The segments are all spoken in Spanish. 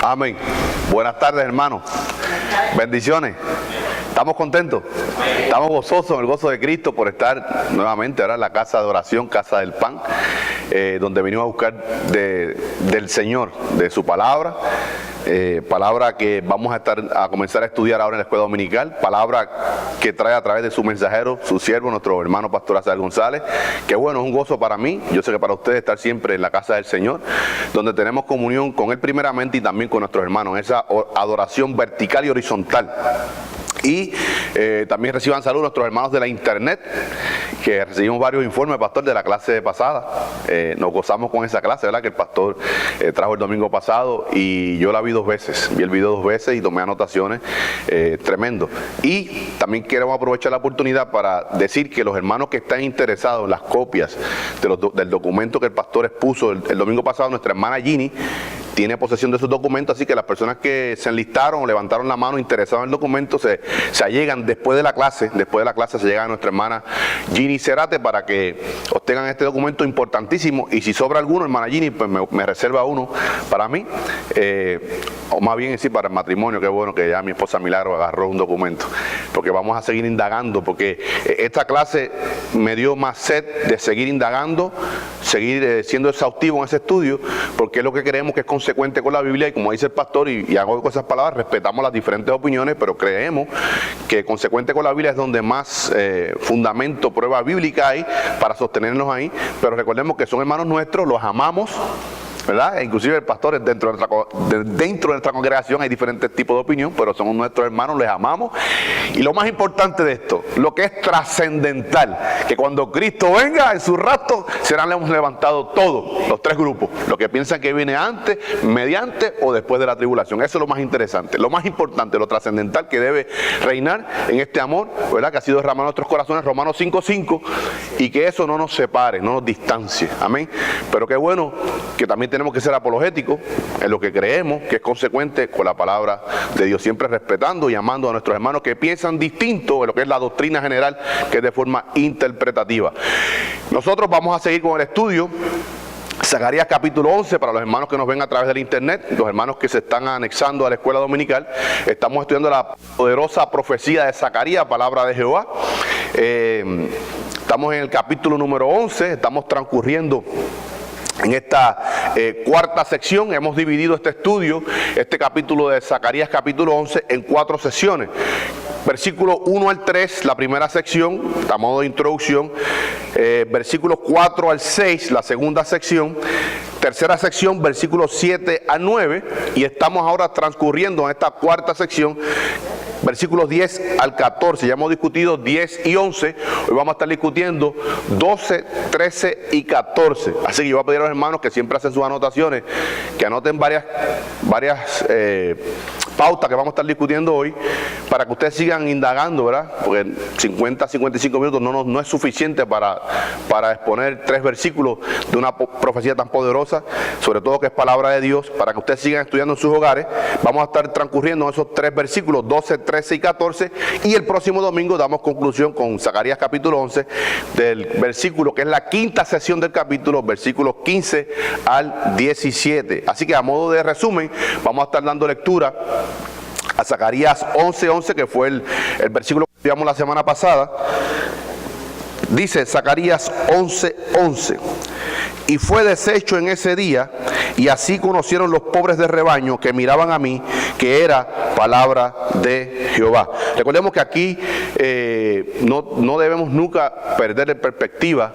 Amén. Buenas tardes, hermanos. Bendiciones. ¿Estamos contentos? Estamos gozosos en el gozo de Cristo por estar nuevamente ahora en la casa de oración, casa del pan, donde venimos a buscar del Señor, de su palabra. Palabra que vamos a comenzar a estudiar ahora en la escuela dominical, palabra que trae a través de su mensajero, su siervo, nuestro hermano pastor Azael González, que bueno, es un gozo para mí, yo sé que para ustedes estar siempre en la casa del Señor, donde tenemos comunión con Él primeramente y también con nuestros hermanos, esa adoración vertical y horizontal. Y también reciban saludos nuestros hermanos de la internet, que recibimos varios informes, pastor, de la clase pasada. Nos gozamos con esa clase, ¿verdad? Que el pastor trajo el domingo pasado y yo la vi 2 veces. Vi el video 2 veces y tomé anotaciones, tremendo. Y también queremos aprovechar la oportunidad para decir que los hermanos que están interesados en las copias del documento que el pastor expuso el domingo pasado, nuestra hermana Ginny tiene posesión de esos documentos, así que las personas que se enlistaron o levantaron la mano interesadas en el documento se allegan después de la clase se llegan a nuestra hermana Ginny Cerate para que obtengan este documento importantísimo, y si sobra alguno, hermana Ginny, pues me reserva uno para mí, o más bien sí para el matrimonio. Qué bueno que ya mi esposa Milagro agarró un documento, porque vamos a seguir indagando, porque esta clase me dio más sed de seguir indagando, seguir siendo exhaustivo en ese estudio, porque es lo que creemos que es consecuente con la Biblia, y como dice el pastor, y hago con esas palabras, respetamos las diferentes opiniones, pero creemos que consecuente con la Biblia es donde más fundamento, prueba bíblica hay para sostenernos ahí. Pero recordemos que son hermanos nuestros, los amamos, ¿verdad? E inclusive el pastor es dentro de nuestra congregación hay diferentes tipos de opinión, pero son nuestros hermanos, les amamos. Y lo más importante de esto, lo que es trascendental, que cuando Cristo venga en su rapto, serán levantados todos los 3 grupos, los que piensan que viene antes, mediante o después de la tribulación. Eso es lo más interesante, lo más importante, lo trascendental que debe reinar en este amor, ¿verdad? Que ha sido derramado en nuestros corazones, Romanos 5:5, y que eso no nos separe, no nos distancie. Amén. Pero qué bueno que también tenemos que ser apologéticos en lo que creemos, que es consecuente con la palabra de Dios, siempre respetando y amando a nuestros hermanos que piensan distinto en lo que es la doctrina general, que es de forma interpretativa. Nosotros vamos a seguir con el estudio Zacarías capítulo 11, para los hermanos que nos ven a través del internet, los hermanos que se están anexando a la escuela dominical. Estamos estudiando la poderosa profecía de Zacarías, palabra de Jehová. Estamos en el capítulo número 11, estamos transcurriendo en esta cuarta sección. Hemos dividido este estudio, este capítulo de Zacarías capítulo 11, en 4 sesiones. Versículo 1 al 3, la primera sección, a modo de introducción. Versículos 4 al 6, la segunda sección. Tercera sección, versículos 7 al 9. Y estamos ahora transcurriendo en esta cuarta sección, versículos 10 al 14. Ya hemos discutido 10 y 11. Hoy vamos a estar discutiendo 12, 13 y 14. Así que yo voy a pedir a los hermanos que siempre hacen sus anotaciones, que anoten varias pautas que vamos a estar discutiendo hoy, para que ustedes sigan indagando, ¿verdad? Porque 50, 55 minutos no es suficiente para exponer 3 versículos de una profecía tan poderosa, sobre todo que es palabra de Dios, para que ustedes sigan estudiando en sus hogares. Vamos a estar transcurriendo esos 3 versículos, 12, 13 y 14, y el próximo domingo damos conclusión con Zacarías capítulo 11, del versículo, que es la quinta sesión del capítulo, versículos 15 al 17. Así que a modo de resumen, vamos a estar dando lectura a Zacarías 11:11, que fue el versículo que estudiamos la semana pasada. Dice Zacarías 11:11: y fue deshecho en ese día, y así conocieron los pobres de rebaño que miraban a mí, que era palabra de Jehová. Recordemos que aquí no debemos nunca perder de perspectiva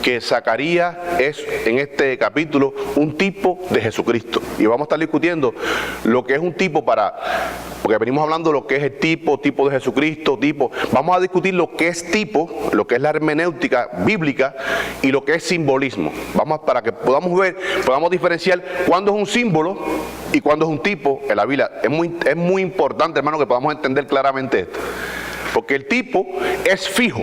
que Zacarías es, en este capítulo, un tipo de Jesucristo. Y vamos a estar discutiendo lo que es un tipo, porque venimos hablando de lo que es el tipo de Jesucristo, Vamos a discutir lo que es tipo, lo que es la hermenéutica bíblica, y lo que es simbolismo. Para que podamos diferenciar cuándo es un símbolo y cuándo es un tipo en la Biblia. Es muy importante, hermano, que podamos entender claramente esto. porque el tipo es fijo,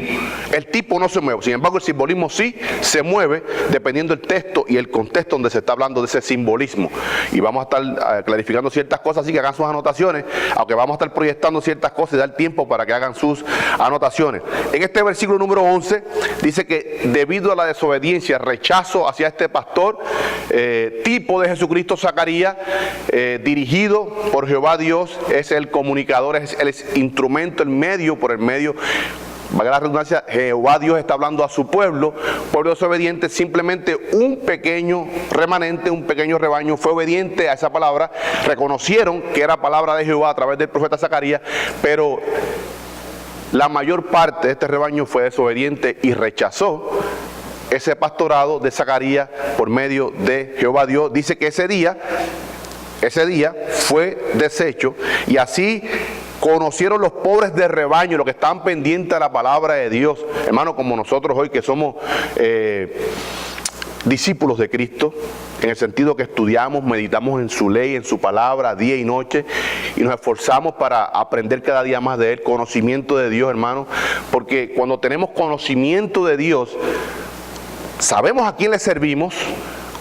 el tipo no se mueve. Sin embargo, el simbolismo sí se mueve dependiendo del texto y el contexto donde se está hablando de ese simbolismo. Y vamos a estar clarificando ciertas cosas, así que hagan sus anotaciones, aunque vamos a estar proyectando ciertas cosas y dar tiempo para que hagan sus anotaciones. En este versículo número 11 dice que debido a la desobediencia, rechazo hacia este pastor, tipo de Jesucristo, Zacarías, dirigido por Jehová Dios, es el comunicador, es el instrumento, el medio, por el medio, valga la redundancia, Jehová Dios está hablando a su pueblo desobediente. Simplemente un pequeño remanente, un pequeño rebaño fue obediente a esa palabra, reconocieron que era palabra de Jehová a través del profeta Zacarías, pero la mayor parte de este rebaño fue desobediente y rechazó ese pastorado de Zacarías por medio de Jehová Dios. Dice que ese día fue deshecho, y así conocieron los pobres de rebaño, los que estaban pendientes a la palabra de Dios, hermano, como nosotros hoy que somos discípulos de Cristo, en el sentido que estudiamos, meditamos en su ley, en su palabra, día y noche, y nos esforzamos para aprender cada día más de Él, conocimiento de Dios, hermano, porque cuando tenemos conocimiento de Dios, sabemos a quién le servimos,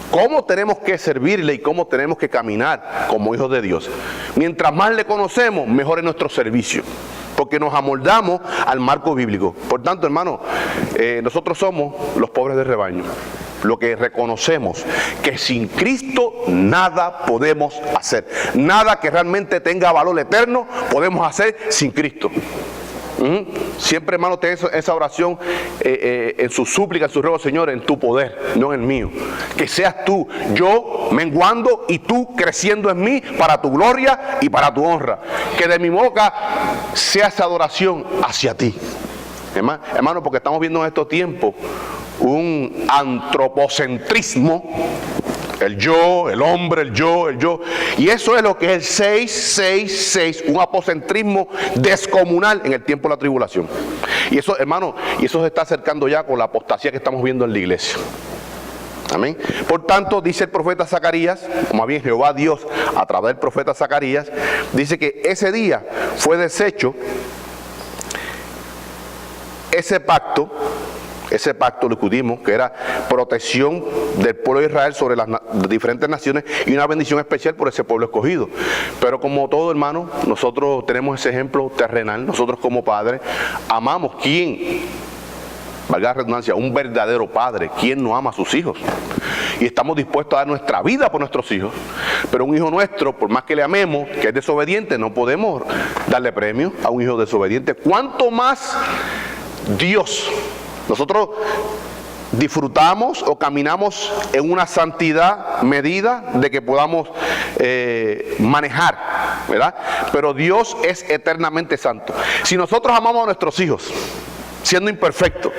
cómo tenemos que servirle y cómo tenemos que caminar como hijos de Dios. Mientras más le conocemos, mejor es nuestro servicio, porque nos amoldamos al marco bíblico. Por tanto, hermano, nosotros somos los pobres de rebaño, lo que reconocemos que sin Cristo nada podemos hacer. Nada que realmente tenga valor eterno podemos hacer sin Cristo. Siempre, hermano, ten esa oración en su súplica, en su ruego: Señor, en tu poder, no en el mío. Que seas tú, yo menguando y tú creciendo en mí para tu gloria y para tu honra. Que de mi boca sea esa adoración hacia ti. Hermano, porque estamos viendo en estos tiempos un antropocentrismo. El yo, el hombre, el yo. Y eso es lo que es el 666, un apocentrismo descomunal en el tiempo de la tribulación. Y eso, hermano, y eso se está acercando ya con la apostasía que estamos viendo en la iglesia. Amén. Por tanto, dice el profeta Zacarías, o más bien Jehová Dios a través del profeta Zacarías, dice que ese día fue deshecho ese pacto lo discutimos, que era protección del pueblo de Israel sobre las diferentes naciones y una bendición especial por ese pueblo escogido. Pero como todo, hermano, nosotros tenemos ese ejemplo terrenal. Nosotros como padres amamos. ¿Quién? Valga la redundancia, un verdadero padre. ¿Quién no ama a sus hijos? Y estamos dispuestos a dar nuestra vida por nuestros hijos. Pero un hijo nuestro, por más que le amemos, que es desobediente, no podemos darle premio a un hijo desobediente. ¿Cuánto más Dios? Nosotros disfrutamos o caminamos en una santidad medida de que podamos manejar, ¿verdad? Pero Dios es eternamente santo. Si nosotros amamos a nuestros hijos, siendo imperfectos,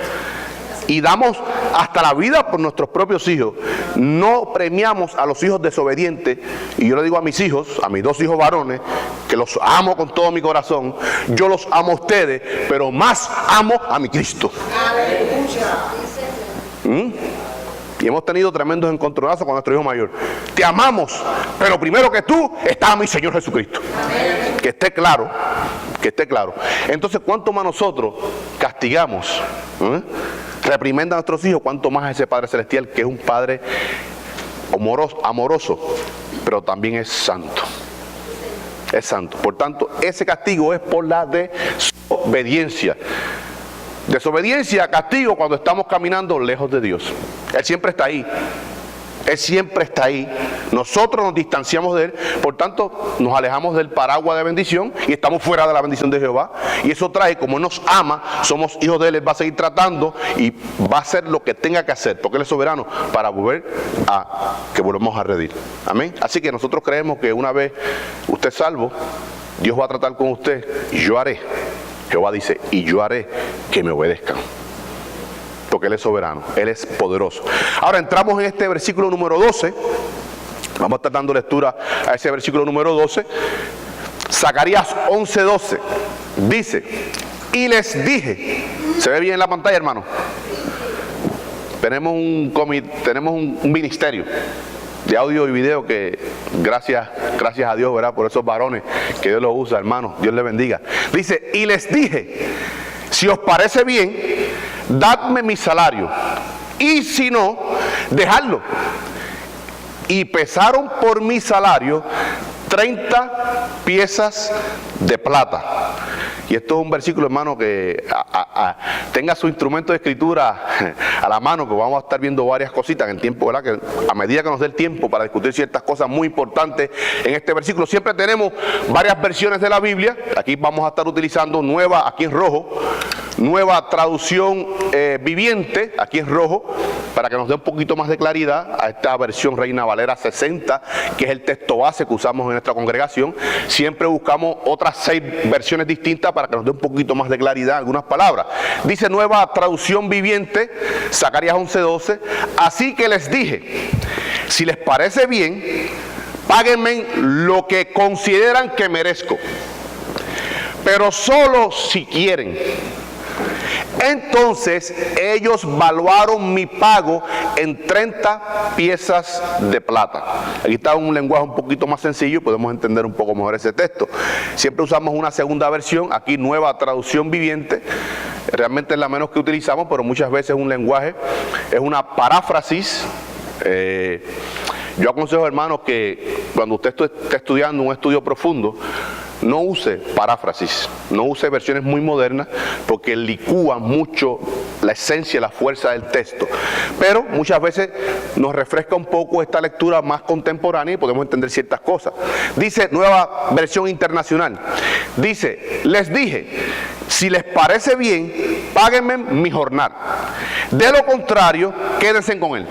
y damos hasta la vida por nuestros propios hijos, no premiamos a los hijos desobedientes. Y yo le digo a mis hijos, a mis 2 hijos varones, que los amo con todo mi corazón. Yo los amo a ustedes, pero más amo a mi Cristo. Y hemos tenido tremendos encontronazos con nuestro hijo mayor. Te amamos, pero primero que tú está mi Señor Jesucristo. Que esté claro, que esté claro. Entonces, ¿cuánto más nosotros castigamos, reprimendan a nuestros hijos? ¿Cuánto más a ese Padre Celestial, que es un Padre amoroso, pero también es santo? Es santo. Por tanto, ese castigo es por la desobediencia. Desobediencia, castigo cuando estamos caminando lejos de Dios. Él siempre está ahí. Él siempre está ahí. Nosotros nos distanciamos de Él, por tanto nos alejamos del paraguas de bendición y estamos fuera de la bendición de Jehová. Y eso trae, como Él nos ama, somos hijos de Él, Él va a seguir tratando y va a hacer lo que tenga que hacer, porque Él es soberano, para volver a que volvamos a redimir. Amén. Así que nosotros creemos que una vez usted es salvo, Dios va a tratar con usted y yo haré. Jehová dice, y yo haré que me obedezcan. Porque Él es soberano, Él es poderoso. Ahora entramos en este versículo número 12. Vamos a estar dando lectura a ese versículo número 12. Zacarías 11:12 dice: y les dije. ¿Se ve bien en la pantalla, hermano? Tenemos un ministerio. de audio y video que gracias a Dios, ¿verdad? Por esos varones que Dios los usa, hermanos, Dios les bendiga. Dice, y les dije, si os parece bien, dadme mi salario, y si no, dejadlo. Y pesaron por mi salario 30 piezas de plata. Y esto es un versículo, hermano, que tenga su instrumento de escritura a la mano, que vamos a estar viendo varias cositas en el tiempo, ¿verdad? Que a medida que nos dé el tiempo para discutir ciertas cosas muy importantes en este versículo. Siempre tenemos varias versiones de la Biblia. Aquí vamos a estar utilizando nueva, aquí en rojo, nueva traducción viviente, aquí en rojo, para que nos dé un poquito más de claridad a esta versión Reina Valera 60, que es el texto base que usamos en nuestra congregación. Siempre buscamos otras 6 versiones distintas para que nos dé un poquito más de claridad algunas palabras. Dice nueva traducción viviente, Zacarías 11:12, así que les dije, si les parece bien, páguenme lo que consideran que merezco, pero solo si quieren. Entonces ellos valuaron mi pago en 30 piezas de plata. Aquí está un lenguaje un poquito más sencillo y podemos entender un poco mejor ese texto. Siempre usamos una segunda versión, aquí nueva traducción viviente. Realmente es la menos que utilizamos, pero muchas veces un lenguaje es una paráfrasis. Yo aconsejo, hermanos, que cuando usted esté estudiando un estudio profundo, no use paráfrasis, no use versiones muy modernas, porque licúan mucho la esencia, la fuerza del texto. Pero muchas veces nos refresca un poco esta lectura más contemporánea y podemos entender ciertas cosas. Dice nueva versión internacional, dice, les dije, si les parece bien, páguenme mi jornal. De lo contrario, quédense con él.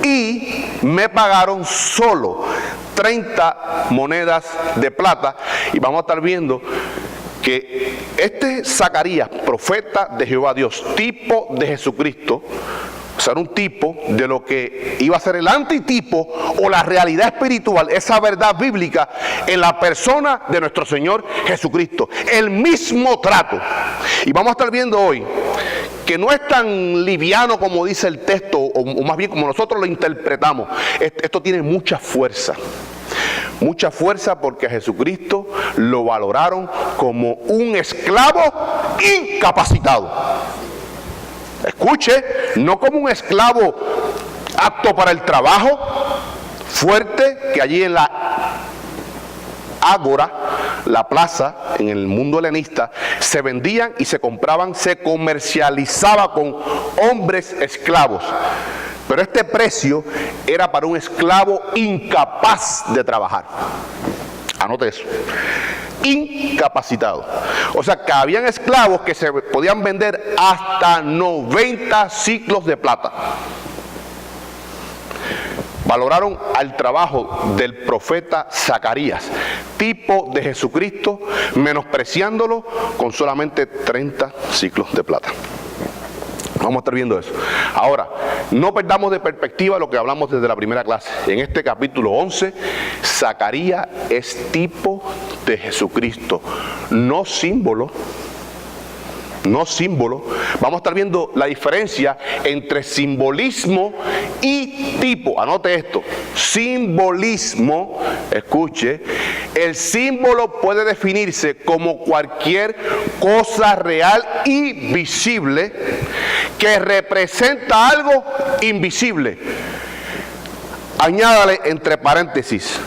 Y me pagaron solo 30 monedas de plata. Y vamos a estar viendo que este Zacarías, profeta de Jehová Dios, tipo de Jesucristo, o sea, era un tipo de lo que iba a ser el antitipo o la realidad espiritual, esa verdad bíblica en la persona de nuestro Señor Jesucristo. El mismo trato. Y vamos a estar viendo hoy que no es tan liviano como dice el texto, o más bien como nosotros lo interpretamos. Esto tiene mucha fuerza. Mucha fuerza, porque a Jesucristo lo valoraron como un esclavo incapacitado. Escuche, no como un esclavo apto para el trabajo, fuerte, que allí en la ágora, la plaza, en el mundo helenista, se vendían y se compraban, se comercializaba con hombres esclavos. Pero este precio era para un esclavo incapaz de trabajar. Anote eso. Incapacitado. O sea, que habían esclavos que se podían vender hasta 90 ciclos de plata. Valoraron al trabajo del profeta Zacarías, tipo de Jesucristo, menospreciándolo con solamente 30 ciclos de plata. Vamos a estar viendo eso. Ahora, no perdamos de perspectiva lo que hablamos desde la primera clase. En este capítulo 11, Zacarías es tipo de Jesucristo, no símbolo. No símbolo. Vamos a estar viendo la diferencia entre simbolismo y tipo. Anote esto. Simbolismo, escuche, el símbolo puede definirse como cualquier cosa real y visible que representa algo invisible. Añádale entre paréntesis,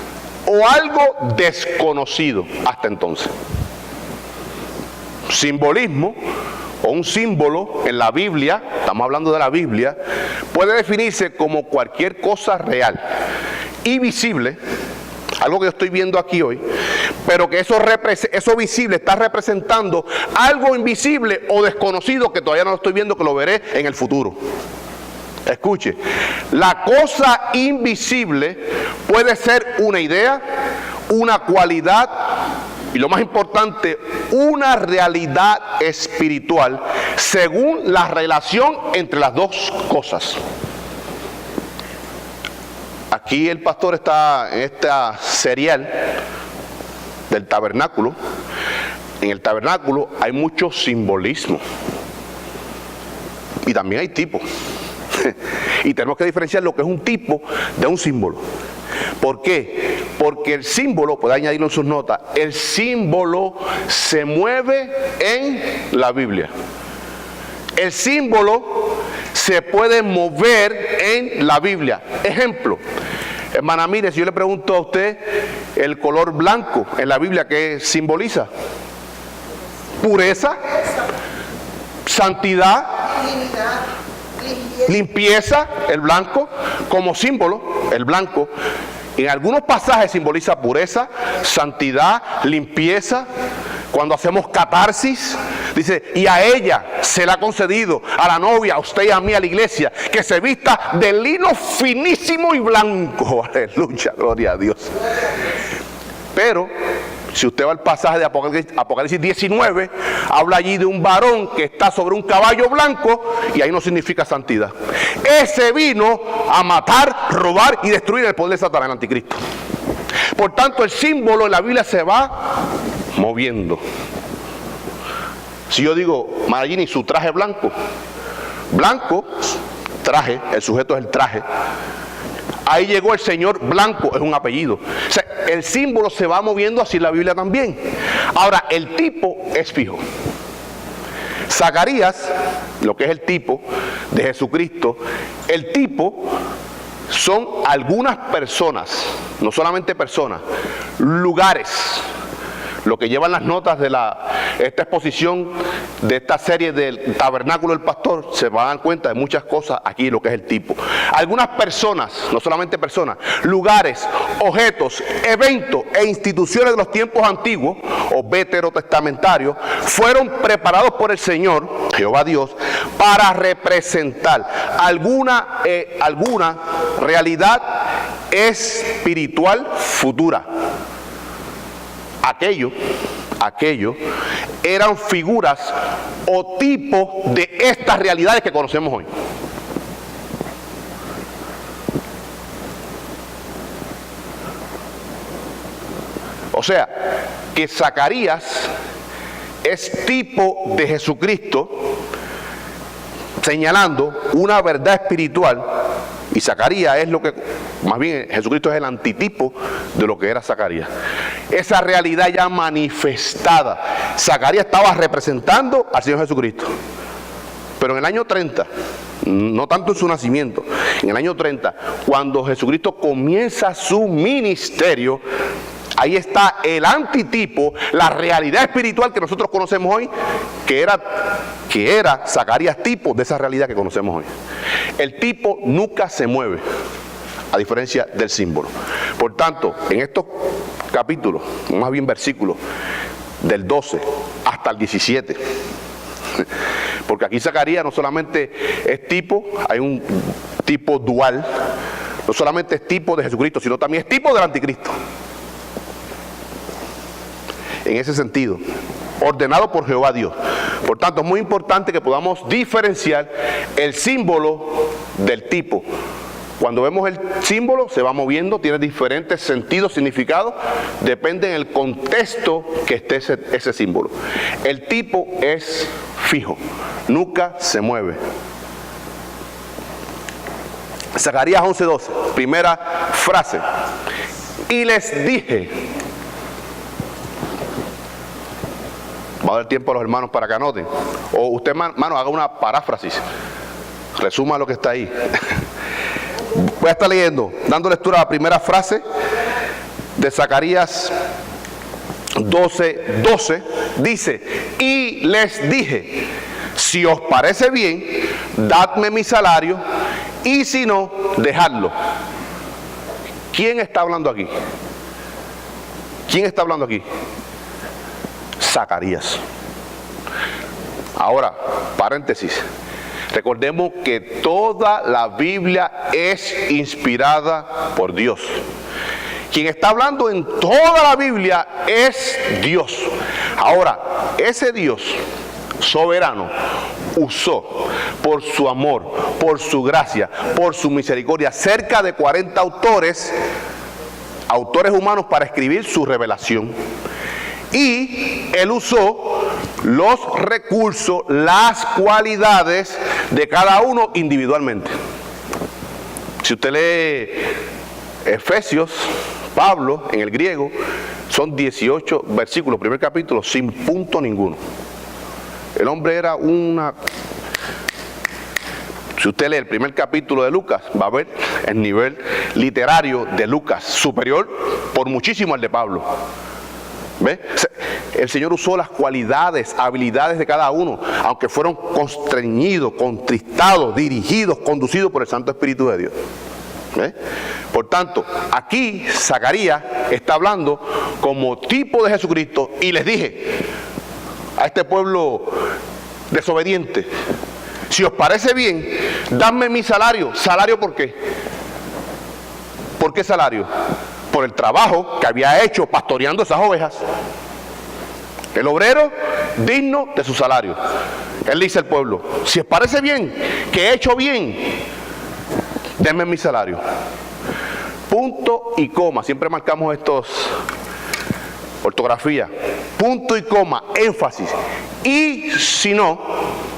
o algo desconocido hasta entonces. Simbolismo o un símbolo en la Biblia, estamos hablando de la Biblia, puede definirse como cualquier cosa real y visible, algo que yo estoy viendo aquí hoy, pero que eso visible está representando algo invisible o desconocido que todavía no lo estoy viendo, que lo veré en el futuro. Escuche, la cosa invisible puede ser una idea, una cualidad, y lo más importante, una realidad espiritual, según la relación entre las dos cosas. Aquí el pastor está en esta serial del tabernáculo. En el tabernáculo hay mucho simbolismo. Y también hay tipo. y tenemos que diferenciar lo que es un tipo de un símbolo. ¿Por qué? Porque el símbolo, puede añadirlo en sus notas, el símbolo se mueve en la Biblia. El símbolo se puede mover en la Biblia. Ejemplo, hermana, mire, si yo le pregunto a usted el color blanco en la Biblia, ¿qué simboliza? Pureza, santidad, limpieza, el blanco, como símbolo, el blanco. En algunos pasajes simboliza pureza, santidad, limpieza. Cuando hacemos catarsis, dice, y a ella se le ha concedido, a la novia, a usted y a mí, a la iglesia, que se vista de lino finísimo y blanco. Aleluya, gloria a Dios. Pero si usted va al pasaje de Apocalipsis 19, habla allí de un varón que está sobre un caballo blanco, y ahí no significa santidad. Ese vino a matar, robar y destruir el poder de Satanás, el anticristo. Por tanto, el símbolo en la Biblia se va moviendo. Si yo digo, Maragini, su traje blanco, blanco, traje, el sujeto es el traje. Ahí llegó el Señor blanco, es un apellido. O sea, el símbolo se va moviendo así en la Biblia también. Ahora, el tipo es fijo. Zacarías, lo que es el tipo de Jesucristo, el tipo son algunas personas, no solamente personas, lugares. Lo que llevan las notas de esta exposición, de esta serie del Tabernáculo del Pastor, se van a dar cuenta de muchas cosas aquí, lo que es el tipo. Algunas personas, no solamente personas, lugares, objetos, eventos e instituciones de los tiempos antiguos o veterotestamentarios fueron preparados por el Señor, Jehová Dios, para representar alguna realidad espiritual futura. Aquello eran figuras o tipos de estas realidades que conocemos hoy. O sea, que Zacarías es tipo de Jesucristo, señalando una verdad espiritual, y Zacarías es lo que, más bien Jesucristo es el antitipo de lo que era Zacarías. Esa realidad ya manifestada. Zacarías estaba representando al Señor Jesucristo. Pero en el año 30, no tanto en su nacimiento, en el año 30, cuando Jesucristo comienza su ministerio, ahí está el antitipo, la realidad espiritual que nosotros conocemos hoy, que era Zacarías tipo de esa realidad que conocemos hoy. El tipo nunca se mueve, a diferencia del símbolo. Por tanto, en estos capítulos, más bien versículos, del 12 hasta el 17, porque aquí Zacarías no solamente es tipo, hay un tipo dual, no solamente es tipo de Jesucristo, sino también es tipo del anticristo. En ese sentido, ordenado por Jehová Dios. Por tanto, es muy importante que podamos diferenciar el símbolo del tipo. Cuando vemos el símbolo, se va moviendo, tiene diferentes sentidos, significados, depende del contexto que esté ese símbolo. El tipo es fijo, nunca se mueve. Zacarías 11:12, primera frase. Y les dije. Vamos a dar tiempo a los hermanos para que anoten. O usted, hermano, haga una paráfrasis. Resuma lo que está ahí. Voy a estar leyendo, dando lectura a la primera frase de Zacarías 12:12. Dice, y les dije, si os parece bien, dadme mi salario, y si no, dejadlo. ¿Quién está hablando aquí? ¿Quién está hablando aquí? Zacarías. Ahora, paréntesis. Recordemos que toda la Biblia es inspirada por Dios. Quien está hablando en toda la Biblia es Dios. Ahora, ese Dios soberano usó por su amor, por su gracia, por su misericordia, cerca de 40 autores humanos para escribir su revelación. Y él usó los recursos, las cualidades de cada uno individualmente. Si usted lee Efesios, Pablo, en el griego, son 18 versículos, primer capítulo, sin punto ninguno. El hombre era una... Si usted lee el primer capítulo de Lucas, va a ver el nivel literario de Lucas, superior por muchísimo al de Pablo. ¿Ve? El Señor usó las cualidades, habilidades de cada uno, aunque fueron constreñidos, contristados, dirigidos, conducidos por el Santo Espíritu de Dios. ¿Ve? Por tanto, aquí Zacarías está hablando como tipo de Jesucristo y les dije a este pueblo desobediente: si os parece bien, dadme mi salario. ¿Salario por qué? ¿Por qué salario? Por el trabajo que había hecho pastoreando esas ovejas. El obrero digno de su salario. Él dice al pueblo: si os parece bien, que he hecho bien, denme mi salario. Punto y coma. Siempre marcamos estos, ortografía. Punto y coma, énfasis. Y si no,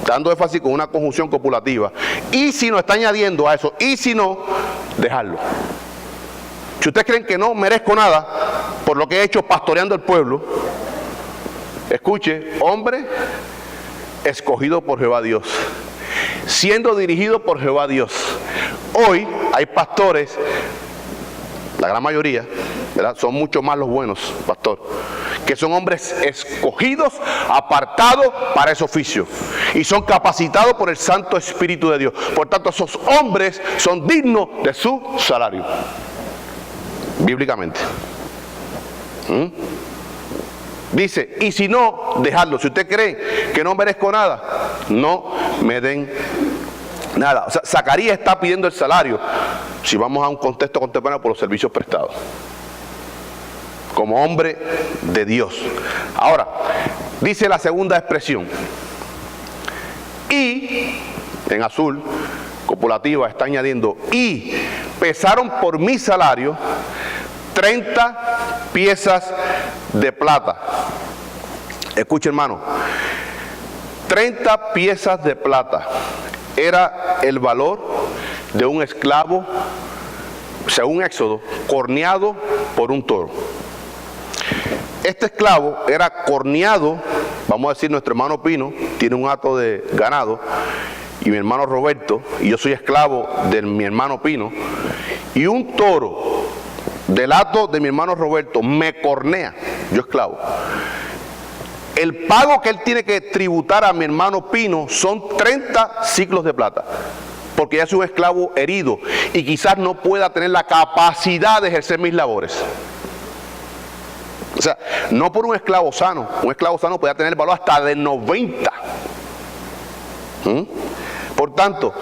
dando énfasis con una conjunción copulativa. Y si no, está añadiendo a eso. Y si no, dejarlo. Si ustedes creen que no merezco nada por lo que he hecho pastoreando el pueblo, escuche: hombre escogido por Jehová Dios, siendo dirigido por Jehová Dios. Hoy hay pastores, la gran mayoría, ¿verdad? Son mucho más los buenos, pastor, que son hombres escogidos, apartados para ese oficio, y son capacitados por el Santo Espíritu de Dios. Por tanto, esos hombres son dignos de su salario, bíblicamente. Dice: y si no, dejadlo. Si usted cree que no merezco nada, no me den nada. O sea, Zacarías está pidiendo el salario, si vamos a un contexto contemporáneo, por los servicios prestados, como hombre de Dios. Ahora, dice la segunda expresión. Y, en azul, copulativa, está añadiendo: y pesaron por mi salario 30 piezas de plata. Escuche, hermano, 30 piezas de plata era el valor de un esclavo, según Éxodo, corneado por un toro. Este esclavo era corneado, vamos a decir, nuestro hermano Pino tiene un hato de ganado, y mi hermano Roberto, y yo soy esclavo de mi hermano Pino, y un toro del hato de mi hermano Roberto me cornea, yo esclavo. El pago que él tiene que tributar a mi hermano Pino son 30 ciclos de plata, porque ya es un esclavo herido y quizás no pueda tener la capacidad de ejercer mis labores. O sea, no por un esclavo sano puede tener el valor hasta de 90. Por tanto,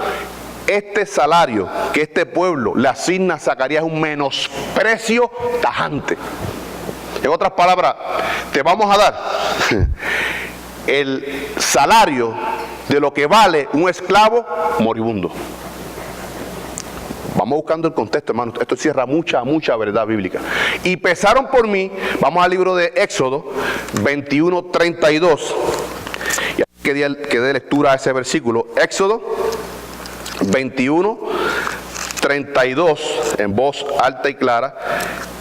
este salario que este pueblo le asigna a Zacarías es un menosprecio tajante. En otras palabras, te vamos a dar el salario de lo que vale un esclavo moribundo. Vamos buscando el contexto, hermano. Esto encierra mucha verdad bíblica. Y pesaron por mí, vamos al libro de Éxodo 21:32. Y aquí que dé lectura a ese versículo. Éxodo 21:32, en voz alta y clara.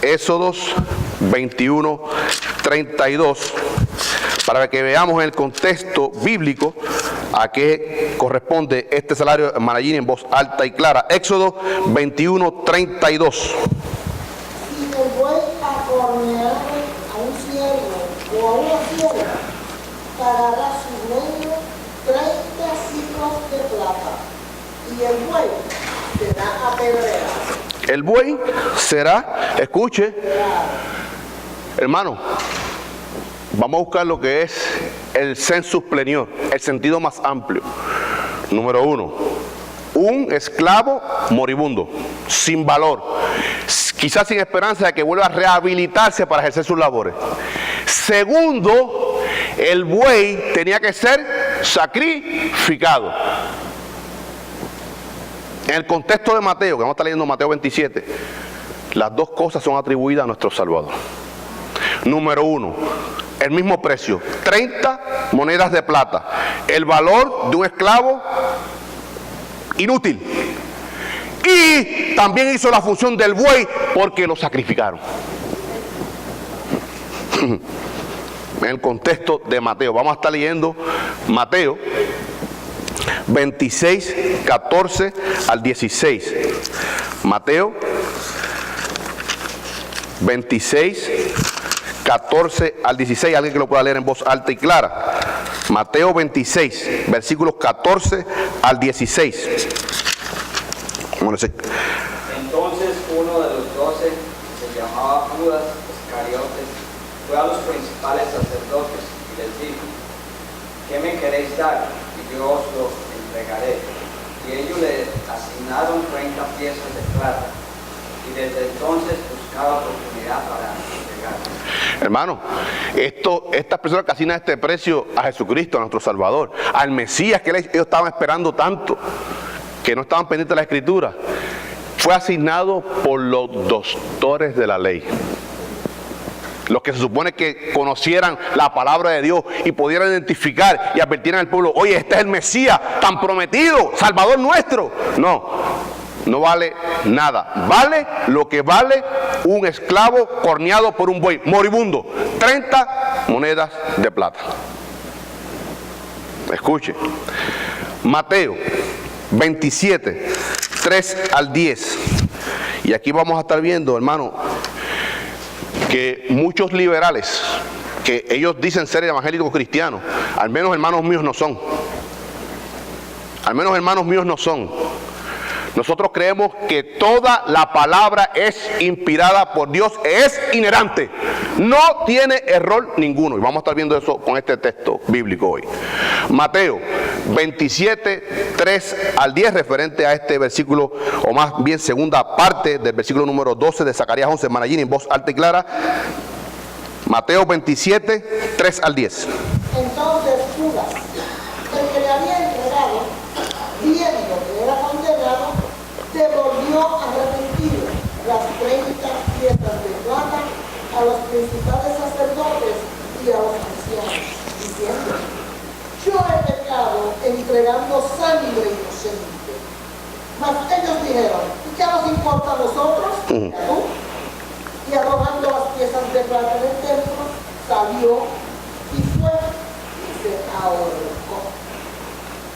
Éxodos 21:32, para que veamos en el contexto bíblico a qué corresponde este salario en Manallín, en voz alta y clara. Éxodo 21:32. Si te voy a cornear a un siervo o a una sierva, pagará su dueño 30 ciclos de plata, y el buey será apedreado. El buey será, escuche, hermano, vamos a buscar lo que es el sensus plenior, el sentido más amplio. Número 1, un esclavo moribundo, sin valor, quizás sin esperanza de que vuelva a rehabilitarse para ejercer sus labores. Segundo, el buey tenía que ser sacrificado. En el contexto de Mateo, que vamos a estar leyendo Mateo 27, las dos cosas son atribuidas a nuestro Salvador. Número 1, el mismo precio, 30 monedas de plata, el valor de un esclavo inútil. Y también hizo la función del buey porque lo sacrificaron. En el contexto de Mateo. Vamos a estar leyendo Mateo 26, 14 al 16. Mateo 26, 14 al 16. Alguien que lo pueda leer en voz alta y clara. Mateo 26, versículos 14 al 16. Entonces uno de los 12, que se llamaba Judas Iscariotes, fue a los principales sacerdotes y les dijo: ¿qué me queréis dar? Y yo os lo entregaré. Y ellos le asignaron 30 piezas de plata, y desde entonces buscaba oportunidad para entregarlo. Hermano, estas personas que asignan este precio a Jesucristo, a nuestro Salvador, al Mesías que ellos estaban esperando tanto, que no estaban pendientes de la Escritura, fue asignado por los doctores de la ley. Los que se supone que conocieran la palabra de Dios y pudieran identificar y advertir al pueblo: oye, este es el Mesías tan prometido, Salvador nuestro. No vale nada. Vale lo que vale un esclavo corneado por un buey moribundo. 30 monedas de plata. Escuche. Mateo 27, 3 al 10. Y aquí vamos a estar viendo, hermano, que muchos liberales, que ellos dicen ser evangélicos cristianos, al menos hermanos míos no son. Al menos hermanos míos no son. Nosotros creemos que toda la palabra es inspirada por Dios, es inerrante, no tiene error ninguno. Y vamos a estar viendo eso con este texto bíblico hoy. Mateo 27, 3 al 10, referente a este versículo, o más bien segunda parte del versículo número 12 de Zacarías 11, Manallín, en voz alta y clara. Mateo 27, 3 al 10. Entonces Judas, el que le había entregado, viendo que era condenado, devolvió arrepentido las 30 piezas de plata a los principales sacerdotes y a los ancianos, diciendo: yo he pecado entregando sangre inocente. Mas ellos dijeron: ¿y qué nos importa a nosotros? ¿Y a tú? Y arrojando las piezas de plata del templo, salió y fue y se ahorcó.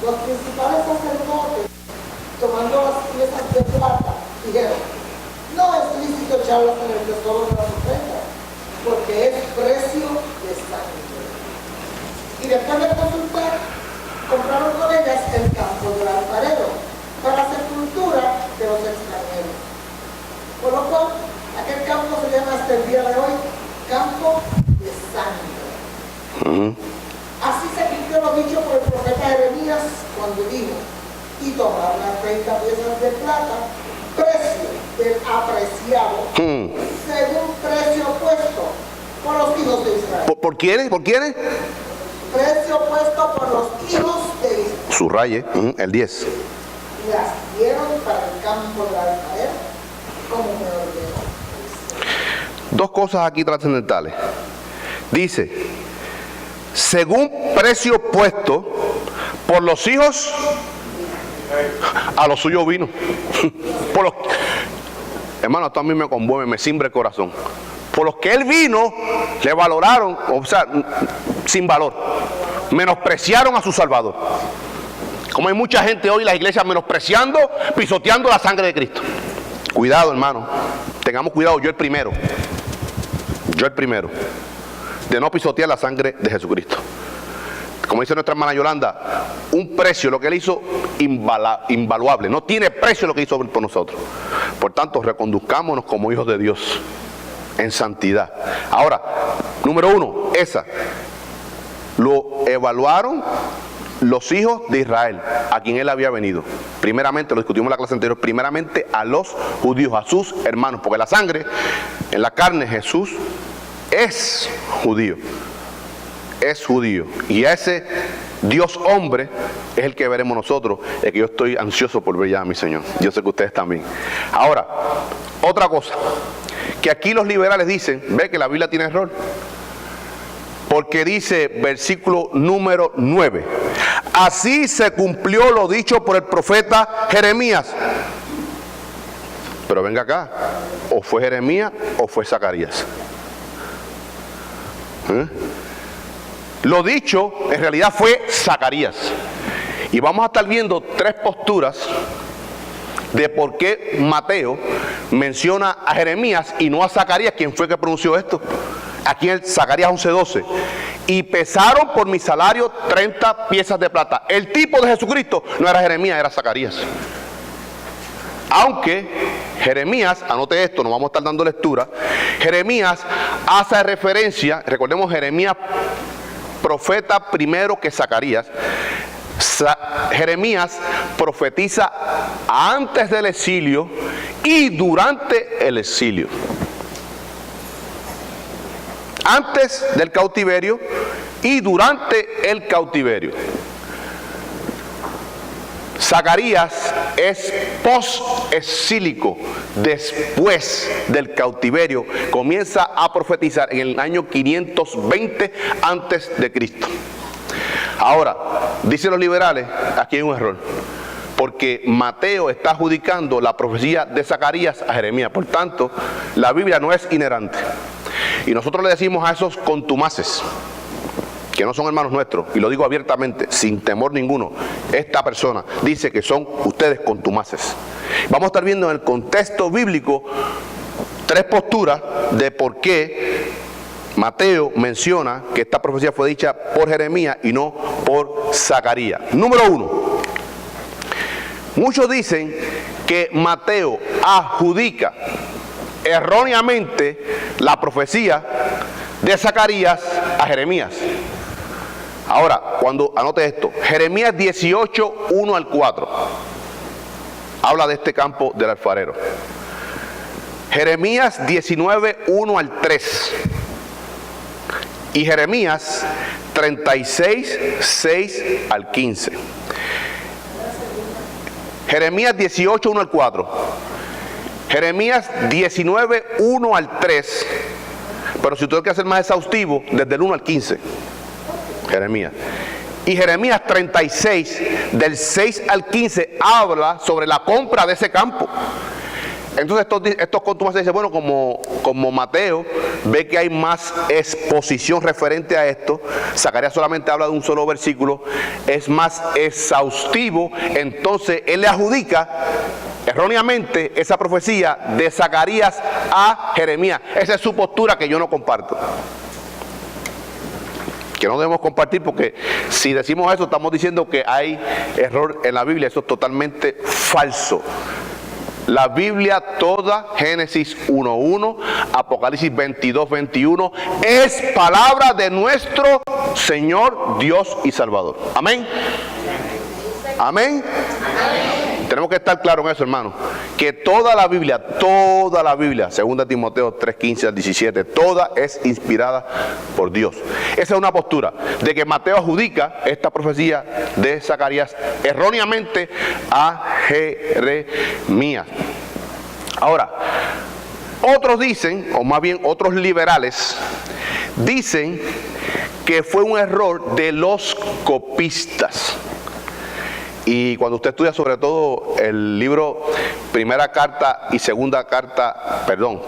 Los principales sacerdotes, tomando las piezas de plata, dijeron: no es lícito echarlas en el tesoro de las ofrendas, porque es precio de sangre. Y después de consultar, compraron con ellas el campo del alfarero para la sepultura de los extranjeros. Por lo cual, aquel campo se llama hasta el día de hoy campo de sangre. Así se cumplió lo dicho por el profeta Jeremías cuando dijo: y tomaron las 30 piezas de plata, precio del apreciado, según precio puesto por los hijos de Israel. ¿Por quiénes? ¿Por quiénes? Precio puesto por los hijos de Israel. Subraye, el 10. Las dieron para el campo del alfarero, como me ordenó. Dos cosas aquí trascendentales. Dice: según precio puesto por los hijos, a los suyos vino. Hermano, esto a mí me conmueve, me cimbra el corazón. Por los que él vino, le valoraron, o sea, sin valor. Menospreciaron a su Salvador. Como hay mucha gente hoy en las iglesias menospreciando, pisoteando la sangre de Cristo. Cuidado, hermano. Tengamos cuidado, yo el primero, de no pisotear la sangre de Jesucristo. Como dice nuestra hermana Yolanda, un precio, lo que él hizo, invaluable. No tiene precio lo que hizo por nosotros. Por tanto, reconduzcámonos como hijos de Dios en santidad. Ahora, número uno, lo evaluaron los hijos de Israel, a quien él había venido. Primeramente, lo discutimos en la clase anterior, primeramente a los judíos, a sus hermanos, porque la sangre, en la carne, Jesús es judío. Es judío. Y a ese Dios hombre es el que veremos nosotros, el que yo estoy ansioso por ver ya a mi Señor. Yo sé que ustedes también. Ahora, otra cosa, que aquí los liberales dicen, ve que la Biblia tiene error. Porque dice, versículo número 9, así se cumplió lo dicho por el profeta Jeremías. Pero venga acá, o fue Jeremías o fue Zacarías. Lo dicho en realidad fue Zacarías. Y vamos a estar viendo tres posturas de por qué Mateo menciona a Jeremías y no a Zacarías, quien fue que pronunció esto. Aquí en Zacarías 11:12. Y pesaron por mi salario 30 piezas de plata. El tipo de Jesucristo no era Jeremías, era Zacarías. Aunque Jeremías, anote esto, no vamos a estar dando lectura, Jeremías hace referencia, recordemos Jeremías profeta primero que Zacarías. Jeremías profetiza antes del exilio y durante el exilio. Antes del cautiverio y durante el cautiverio. Zacarías es post-exílico, después del cautiverio, comienza a profetizar en el año 520 antes de Cristo. Ahora, dicen los liberales, aquí hay un error, porque Mateo está adjudicando la profecía de Zacarías a Jeremías, por tanto, la Biblia no es inerrante. Y nosotros le decimos a esos contumaces, que no son hermanos nuestros, y lo digo abiertamente, sin temor ninguno, esta persona dice que son ustedes contumaces. Vamos a estar viendo en el contexto bíblico tres posturas de por qué Mateo menciona que esta profecía fue dicha por Jeremías y no por Zacarías. Número uno, muchos dicen que Mateo adjudica erróneamente la profecía de Zacarías a Jeremías. Ahora, cuando anote esto, Jeremías 18, 1 al 4, habla de este campo del alfarero. Jeremías 19, 1 al 3. Y Jeremías 36, 6 al 15. Jeremías 18, 1 al 4. Jeremías 19, 1 al 3. Pero si tengo que hacer más exhaustivo, desde el 1 al 15. Jeremías. Y Jeremías 36, del 6 al 15, habla sobre la compra de ese campo. Entonces estos contumaces dicen, bueno, como Mateo ve que hay más exposición referente a esto, Zacarías solamente habla de un solo versículo, es más exhaustivo, entonces él le adjudica erróneamente esa profecía de Zacarías a Jeremías. Esa es su postura que yo no comparto, que no debemos compartir, porque si decimos eso estamos diciendo que hay error en la Biblia. Eso es totalmente falso. La Biblia toda, Génesis 1:1, Apocalipsis 22:21, es palabra de nuestro Señor, Dios y Salvador. Amén. Amén. Tenemos que estar claros en eso, hermano, que toda la Biblia, 2 Timoteo 3:15 al 17, toda es inspirada por Dios. Esa es una postura de que Mateo adjudica esta profecía de Zacarías erróneamente a Jeremías. Ahora, otros dicen, o más bien otros liberales, dicen que fue un error de los copistas. Y cuando usted estudia sobre todo el libro Primera Carta y Segunda Carta, perdón,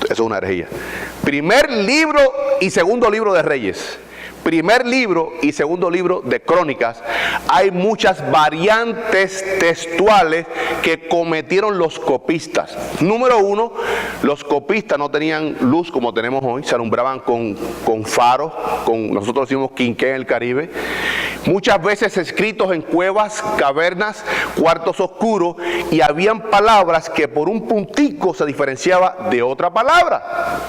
eso es una herejía. Primer libro y segundo libro de Reyes, primer libro y segundo libro de Crónicas, hay muchas variantes textuales que cometieron los copistas. Número uno, los copistas no tenían luz como tenemos hoy, se alumbraban con faros, nosotros decimos quinqué en el Caribe. Muchas veces escritos en cuevas, cavernas, cuartos oscuros, y habían palabras que por un puntico se diferenciaba de otra palabra.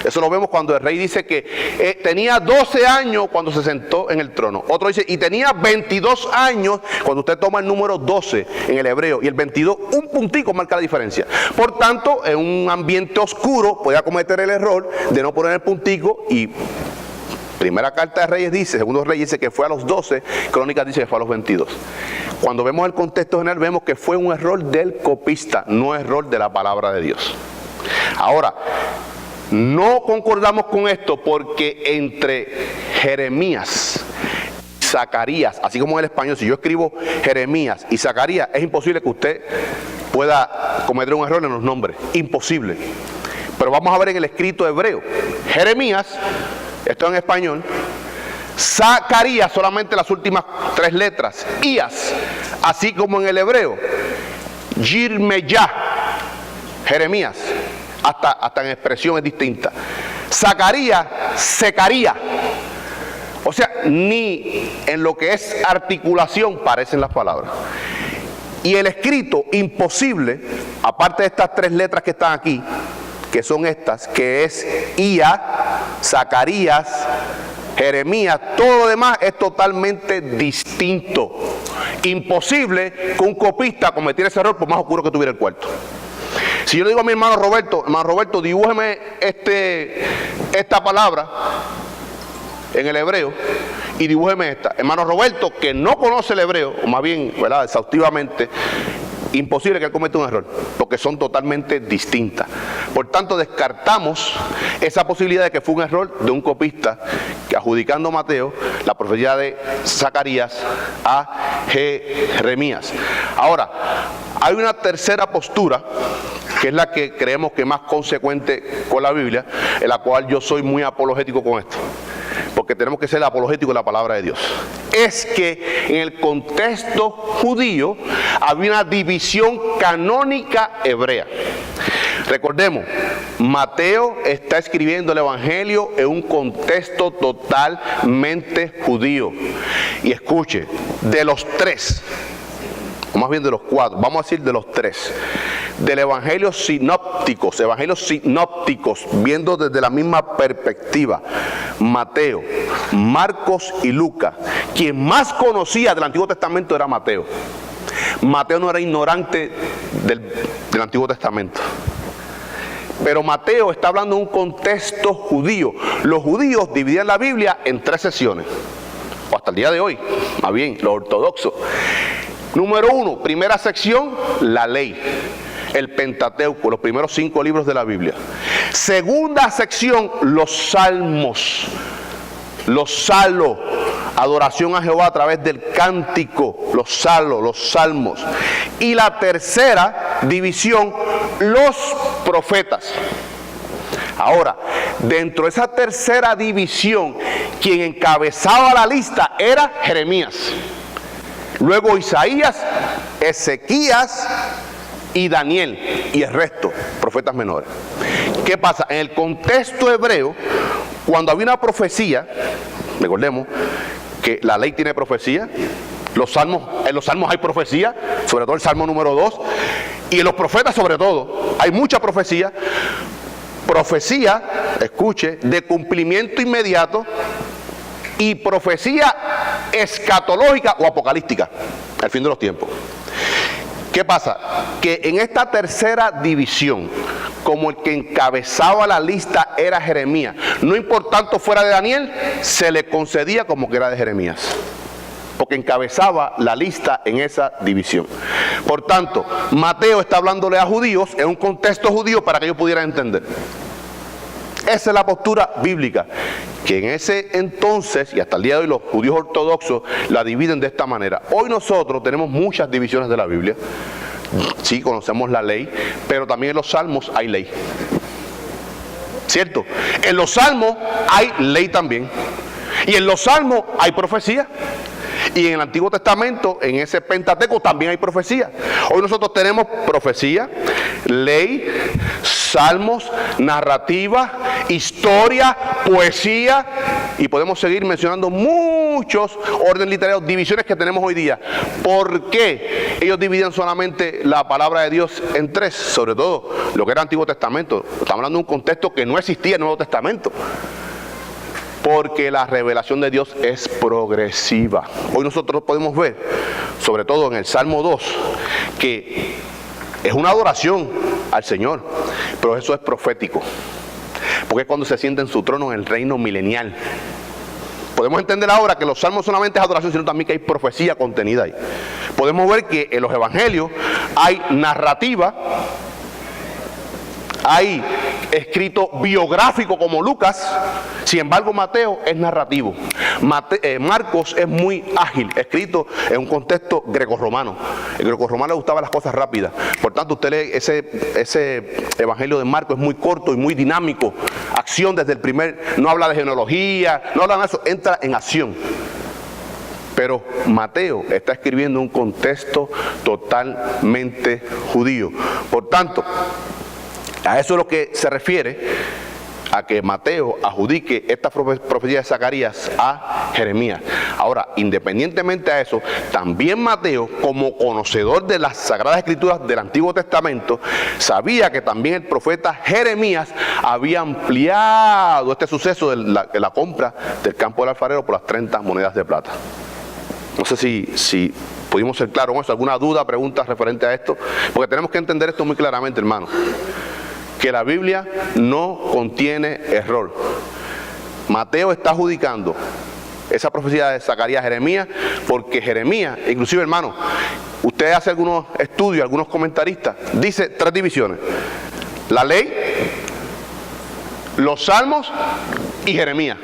Eso lo vemos cuando el rey dice que tenía 12 años cuando se sentó en el trono. Otro dice, y tenía 22 años, cuando usted toma el número 12 en el hebreo, y el 22, un puntico marca la diferencia. Por tanto, en un ambiente oscuro, podía cometer el error de no poner el puntico, y Primera Carta de Reyes dice, Segundo Reyes dice que fue a los 12, Crónicas dice que fue a los 22. Cuando vemos el contexto general, vemos que fue un error del copista, no error de la palabra de Dios. Ahora, no concordamos con esto porque entre Jeremías y Zacarías, así como en el español, si yo escribo Jeremías y Zacarías, es imposible que usted pueda cometer un error en los nombres. Imposible. Pero vamos a ver en el escrito hebreo. Jeremías, esto en español. Zacarías, solamente las últimas 3 letras. Ías, así como en el hebreo. Yirmeyah, Jeremías, hasta en expresión es distinta. Zacarías, Secaría. O sea, ni en lo que es articulación parecen las palabras. Y el escrito imposible, aparte de estas 3 letras que están aquí, que son estas, que es Ia, Zacarías, Jeremías, todo lo demás es totalmente distinto. Imposible que un copista cometiera ese error por más oscuro que tuviera el cuarto. Si yo le digo a mi hermano Roberto, dibújeme esta palabra en el hebreo y dibújeme esta. Hermano Roberto, que no conoce el hebreo, o más bien, ¿verdad?, exhaustivamente, imposible que él cometa un error, porque son totalmente distintas. Por tanto, descartamos esa posibilidad de que fue un error de un copista que, adjudicando a Mateo la profecía de Zacarías a Jeremías. Ahora, hay una tercera postura, que es la que creemos que es más consecuente con la Biblia, en la cual yo soy muy apologético con esto, porque tenemos que ser apologéticos de la palabra de Dios. Es que en el contexto judío había una división canónica hebrea. Recordemos, Mateo está escribiendo el Evangelio en un contexto totalmente judío. Y escuche, de los 3, o más bien de los 4, vamos a decir de los 3, del evangelios sinópticos, viendo desde la misma perspectiva, Mateo, Marcos y Lucas, quien más conocía del Antiguo Testamento era Mateo. Mateo no era ignorante del Antiguo Testamento, pero Mateo está hablando de un contexto judío. Los judíos dividían la Biblia en 3 secciones, o hasta el día de hoy, más bien, los ortodoxos. Número 1, primera sección, la ley, el Pentateuco, los primeros 5 libros de la Biblia. Segunda sección, los salmos, adoración a Jehová a través del cántico, los salmos. Y la tercera división, los profetas. Ahora, dentro de esa tercera división, quien encabezaba la lista era Jeremías. Luego Isaías, Ezequías y Daniel y el resto, profetas menores. ¿Qué pasa? En el contexto hebreo, cuando había una profecía, recordemos que la ley tiene profecía, en los salmos hay profecía, sobre todo el salmo número 2, y en los profetas sobre todo, hay mucha profecía, escuche, de cumplimiento inmediato, y profecía escatológica o apocalíptica, al fin de los tiempos. ¿Qué pasa? Que en esta tercera división, como el que encabezaba la lista era Jeremías, no importando fuera de Daniel, se le concedía como que era de Jeremías, porque encabezaba la lista en esa división. Por tanto, Mateo está hablándole a judíos en un contexto judío para que ellos pudieran entender. Esa es la postura bíblica, que en ese entonces y hasta el día de hoy los judíos ortodoxos la dividen de esta manera. Hoy nosotros tenemos muchas divisiones de la Biblia. Sí, conocemos la ley, pero también en los salmos hay ley. ¿Cierto? En los salmos hay ley también. Y en los salmos hay profecía. Y en el Antiguo Testamento, en ese Pentateuco, también hay profecía. Hoy nosotros tenemos profecía, ley, salmos, narrativa, historia, poesía, y podemos seguir mencionando muchos órdenes literarios, divisiones que tenemos hoy día. ¿Por qué ellos dividen solamente la palabra de Dios en 3? Sobre todo lo que era Antiguo Testamento. Estamos hablando de un contexto que no existía en el Nuevo Testamento. Porque la revelación de Dios es progresiva. Hoy nosotros podemos ver, sobre todo en el Salmo 2, que es una adoración al Señor, pero eso es profético, porque es cuando se sienta en su trono en el reino milenial. Podemos entender ahora que los salmos solamente es adoración, sino también que hay profecía contenida ahí. Podemos ver que en los evangelios hay narrativa, hay escrito biográfico como Lucas, sin embargo Mateo es narrativo. Marcos es muy ágil, escrito en un contexto grecorromano. El grecorromano le gustaban las cosas rápidas. Por tanto, usted lee ese evangelio de Marcos, es muy corto y muy dinámico. Acción desde el primer, no habla de genealogía, no habla de eso, entra en acción. Pero Mateo está escribiendo un contexto totalmente judío. Por tanto, a eso es lo que se refiere a que Mateo adjudique esta profecía de Zacarías a Jeremías. Ahora, independientemente de eso, también Mateo, como conocedor de las Sagradas Escrituras del Antiguo Testamento, sabía que también el profeta Jeremías había ampliado este suceso de la compra del campo del alfarero por las 30 monedas de plata. No sé si pudimos ser claros con eso. ¿Alguna duda, pregunta referente a esto? Porque tenemos que entender esto muy claramente, hermano. Que la Biblia no contiene error. Mateo está adjudicando esa profecía de Zacarías a Jeremías, porque Jeremías, inclusive, hermano, usted hace algunos estudios, algunos comentaristas, dice 3 divisiones: la ley, los salmos y Jeremías.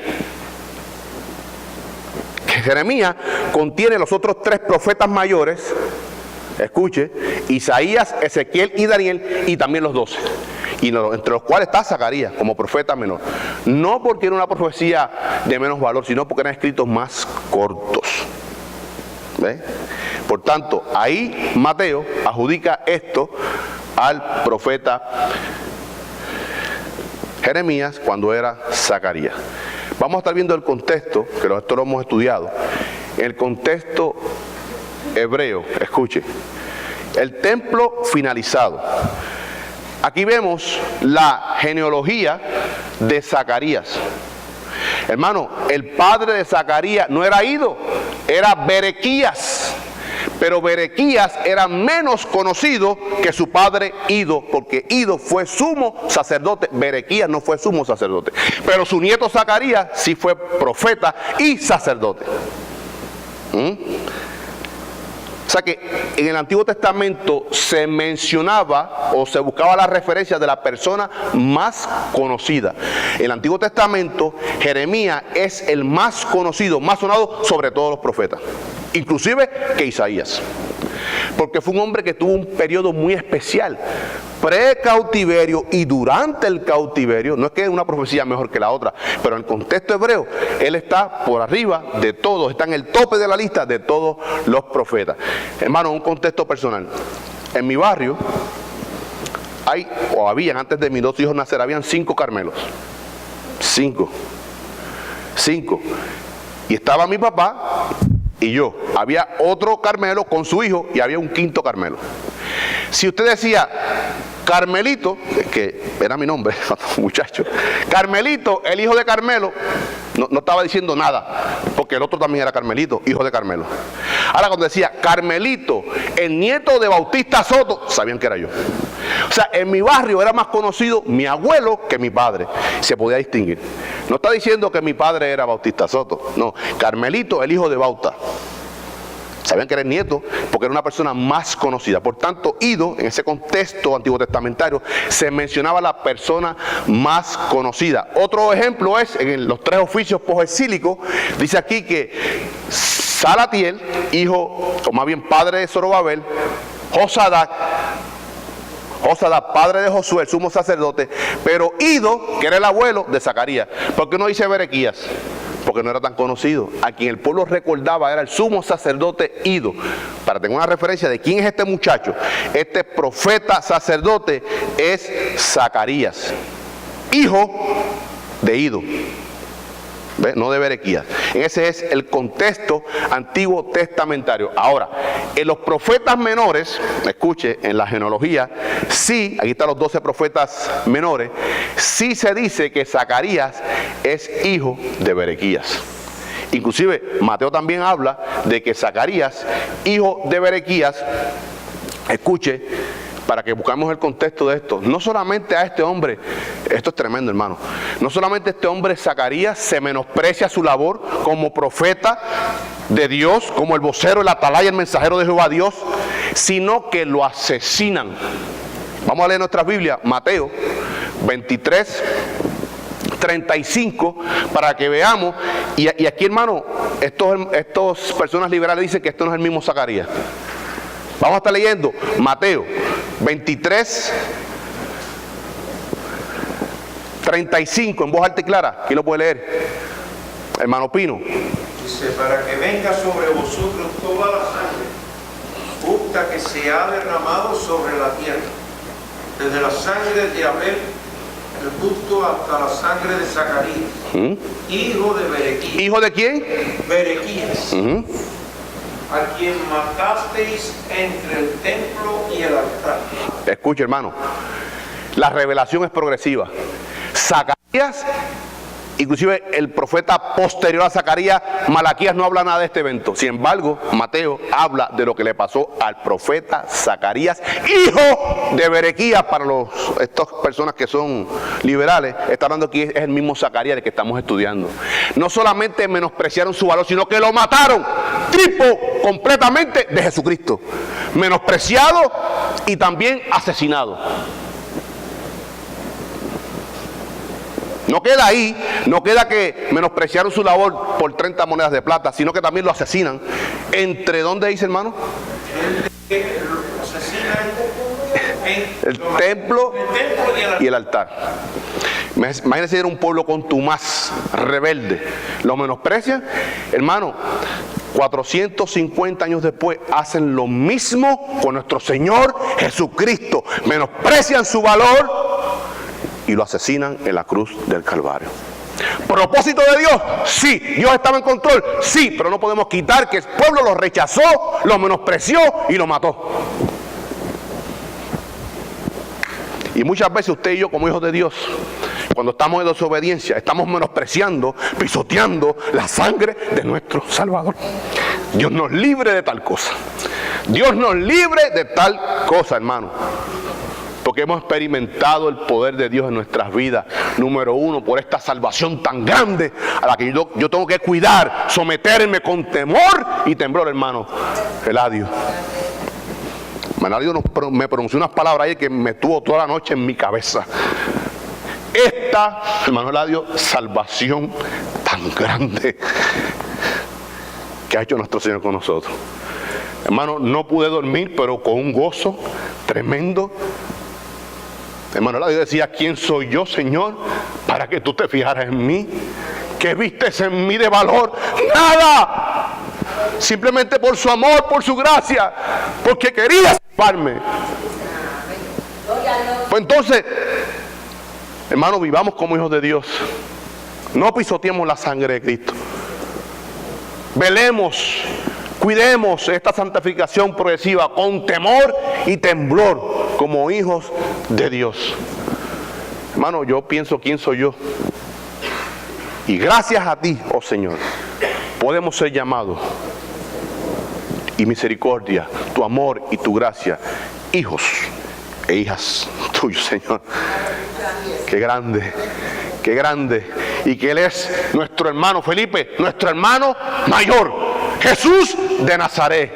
Jeremías contiene los otros 3 profetas mayores, escuche, Isaías, Ezequiel y Daniel, y también los 12, y entre los cuales está Zacarías como profeta menor. No porque era una profecía de menos valor, sino porque eran escritos más cortos. ¿Ve? Por tanto, ahí Mateo adjudica esto al profeta Jeremías cuando era Zacarías. Vamos a estar viendo el contexto, que esto lo hemos estudiado, el contexto hebreo. Escuche, el templo finalizado. Aquí vemos la genealogía de Zacarías. Hermano, el padre de Zacarías no era Ido, era Berequías. Pero Berequías era menos conocido que su padre Ido, porque Ido fue sumo sacerdote, Berequías no fue sumo sacerdote. Pero su nieto Zacarías sí fue profeta y sacerdote. O sea que en el Antiguo Testamento se mencionaba o se buscaba la referencia de la persona más conocida. En el Antiguo Testamento, Jeremías es el más conocido, más sonado sobre todos los profetas, inclusive que Isaías, porque fue un hombre que tuvo un periodo muy especial, pre-cautiverio y durante el cautiverio. No es que una profecía mejor que la otra, pero en el contexto hebreo, él está por arriba de todos, está en el tope de la lista de todos los profetas. Hermano, un contexto personal. En mi barrio, habían, antes de mis 2 hijos nacer, habían 5 Carmelos. 5. Y estaba mi papá y yo. Había otro Carmelo con su hijo y había un 5.º Carmelo. Si usted decía Carmelito, que era mi nombre, muchacho, Carmelito, el hijo de Carmelo, no estaba diciendo nada, porque el otro también era Carmelito, hijo de Carmelo. Ahora, cuando decía Carmelito, el nieto de Bautista Soto, sabían que era yo. O sea, en mi barrio era más conocido mi abuelo que mi padre. Se podía distinguir. No está diciendo que mi padre era Bautista Soto. No, Carmelito, el hijo de Bauta. Sabían que era el nieto porque era una persona más conocida. Por tanto, Ido, en ese contexto antiguo testamentario, se mencionaba la persona más conocida. Otro ejemplo es en los 3 oficios posexílicos. Dice aquí que Salatiel, hijo, o más bien padre de Zorobabel, Josadac, padre de Josué, el sumo sacerdote, pero Ido, que era el abuelo de Zacarías. ¿Por qué no dice Berequías? Porque no era tan conocido. A quien el pueblo recordaba era el sumo sacerdote Ido. Para tener una referencia de quién es este muchacho, este profeta sacerdote es Zacarías, hijo de Ido. ¿Ve? No de Berequías. Ese es el contexto antiguo testamentario. Ahora, en los profetas menores, escuche, en la genealogía, sí, aquí están los 12 profetas menores, sí se dice que Zacarías es hijo de Berequías. Inclusive, Mateo también habla de que Zacarías, hijo de Berequías, escuche, para que buscamos el contexto de esto, no solamente a este hombre, esto es tremendo, hermano, no solamente este hombre Zacarías se menosprecia su labor como profeta de Dios, como el vocero, el atalaya, el mensajero de Jehová Dios, sino que lo asesinan. Vamos a leer nuestra Biblia, Mateo 23, 35, para que veamos. Y aquí, hermano, estos personas liberales dicen que esto no es el mismo Zacarías. Vamos a estar leyendo Mateo 23, 35, en voz alta y clara. ¿Quién lo puede leer? Hermano Pino. Dice, para que venga sobre vosotros toda la sangre justa que se ha derramado sobre la tierra, desde la sangre de Abel, el justo, hasta la sangre de Zacarías, hijo de Berequías. ¿Hijo de quién? Berequías, a quien matasteis entre el templo y el altar. Escuche, hermano, la revelación es progresiva. Zacarías, inclusive el profeta posterior a Zacarías, Malaquías, no habla nada de este evento. Sin embargo, Mateo habla de lo que le pasó al profeta Zacarías, hijo de Berequías. Para estas personas que son liberales, está hablando aquí, es el mismo Zacarías del que estamos estudiando. No solamente menospreciaron su valor, sino que lo mataron, tipo completamente de Jesucristo. Menospreciado y también asesinado. No queda ahí, no queda que menospreciaron su labor por 30 monedas de plata, sino que también lo asesinan. ¿Entre dónde dice, hermano? Lo asesinan en el templo y el altar. Imagínense, era un pueblo contumaz, rebelde. Lo menosprecian, hermano. 450 años después hacen lo mismo con nuestro Señor Jesucristo. Menosprecian su valor y lo asesinan en la cruz del Calvario. ¿Propósito de Dios? Sí. ¿Dios estaba en control? Sí, pero no podemos quitar que el pueblo lo rechazó, lo menospreció y lo mató. Y muchas veces usted y yo, como hijos de Dios, cuando estamos en desobediencia, estamos menospreciando, pisoteando la sangre de nuestro Salvador. Dios nos libre de tal cosa. Dios nos libre de tal cosa, hermano. Porque hemos experimentado el poder de Dios en nuestras vidas. Número uno, por esta salvación tan grande a la que yo tengo que cuidar, someterme con temor y temblor, hermano Eladio. Eladio me pronunció unas palabras ahí que me tuvo toda la noche en mi cabeza. Esta, hermano Eladio, salvación tan grande que ha hecho nuestro Señor con nosotros. Hermano, no pude dormir, pero con un gozo tremendo. Hermano Eladio decía, ¿quién soy yo, Señor, para que tú te fijaras en mí? ¿Qué vistes en mí de valor? ¡Nada! Simplemente por su amor, por su gracia, porque quería salvarme. Pues entonces, hermano, vivamos como hijos de Dios. No pisoteemos la sangre de Cristo. Velemos, cuidemos esta santificación progresiva con temor y temblor como hijos de Dios. Hermano, yo pienso, ¿quién soy yo? Y gracias a ti, oh Señor, podemos ser llamados. Y misericordia, tu amor y tu gracia, hijos e hijas tuyos, Señor. Qué grande, qué grande. Y que Él es nuestro hermano, Felipe, nuestro hermano mayor, Jesús de Nazaret.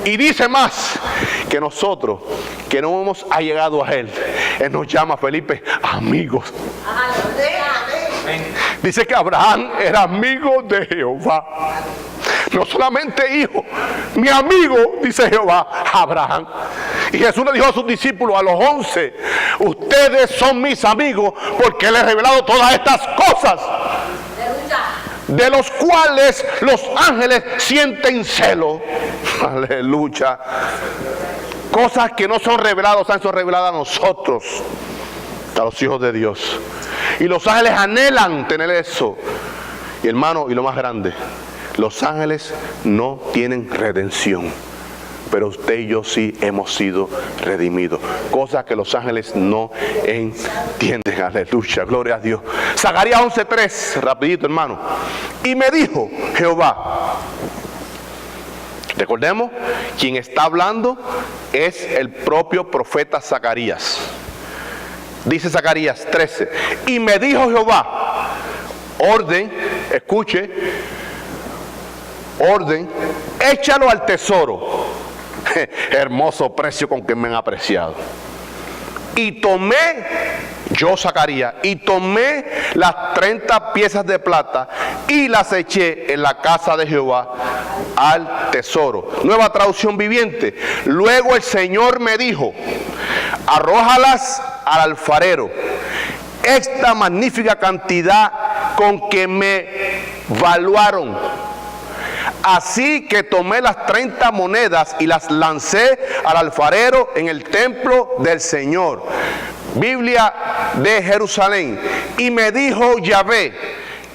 Y dice más, que nosotros, que no hemos allegado a Él, Él nos llama, Felipe, amigos. Dice que Abraham era amigo de Jehová. No solamente hijo, mi amigo, dice Jehová, Abraham. Y Jesús le dijo a sus discípulos, a los 11, ustedes son mis amigos porque les he revelado todas estas cosas, de los cuales los ángeles sienten celo. Aleluya. Cosas que no son reveladas, son reveladas a nosotros, a los hijos de Dios. Y los ángeles anhelan tener eso. Y hermano, y lo más grande, los ángeles no tienen redención, pero usted y yo sí hemos sido redimidos. Cosas que los ángeles no entienden. Aleluya, gloria a Dios. Zacarías 11:3, rapidito, hermano. Y me dijo Jehová. Recordemos, quien está hablando es el propio profeta Zacarías. Dice Zacarías 13. Y me dijo Jehová, orden, escuche, orden, échalo al tesoro. Hermoso precio con que me han apreciado. Y tomé yo Zacarías, y tomé las 30 piezas de plata y las eché en la casa de Jehová al tesoro. Nueva traducción viviente. Luego el Señor me dijo, arrójalas al alfarero. Esta magnífica cantidad con que me valuaron. Así que tomé las 30 monedas y las lancé al alfarero en el templo del Señor. Biblia de Jerusalén. Y me dijo Yahvé,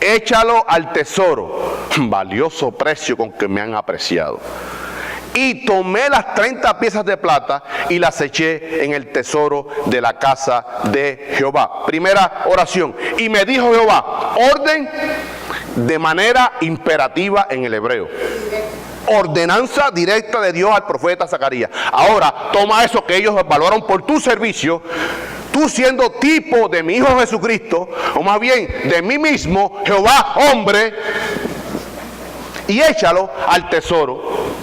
échalo al tesoro, valioso precio con que me han apreciado. Y tomé las 30 piezas de plata y las eché en el tesoro de la casa de Jehová. Primera oración. Y me dijo Jehová, orden de manera imperativa en el hebreo. Ordenanza directa de Dios al profeta Zacarías. Ahora, toma eso que ellos valoraron por tu servicio, tú siendo tipo de mi Hijo Jesucristo, o más bien de mí mismo, Jehová, hombre, y échalo al tesoro.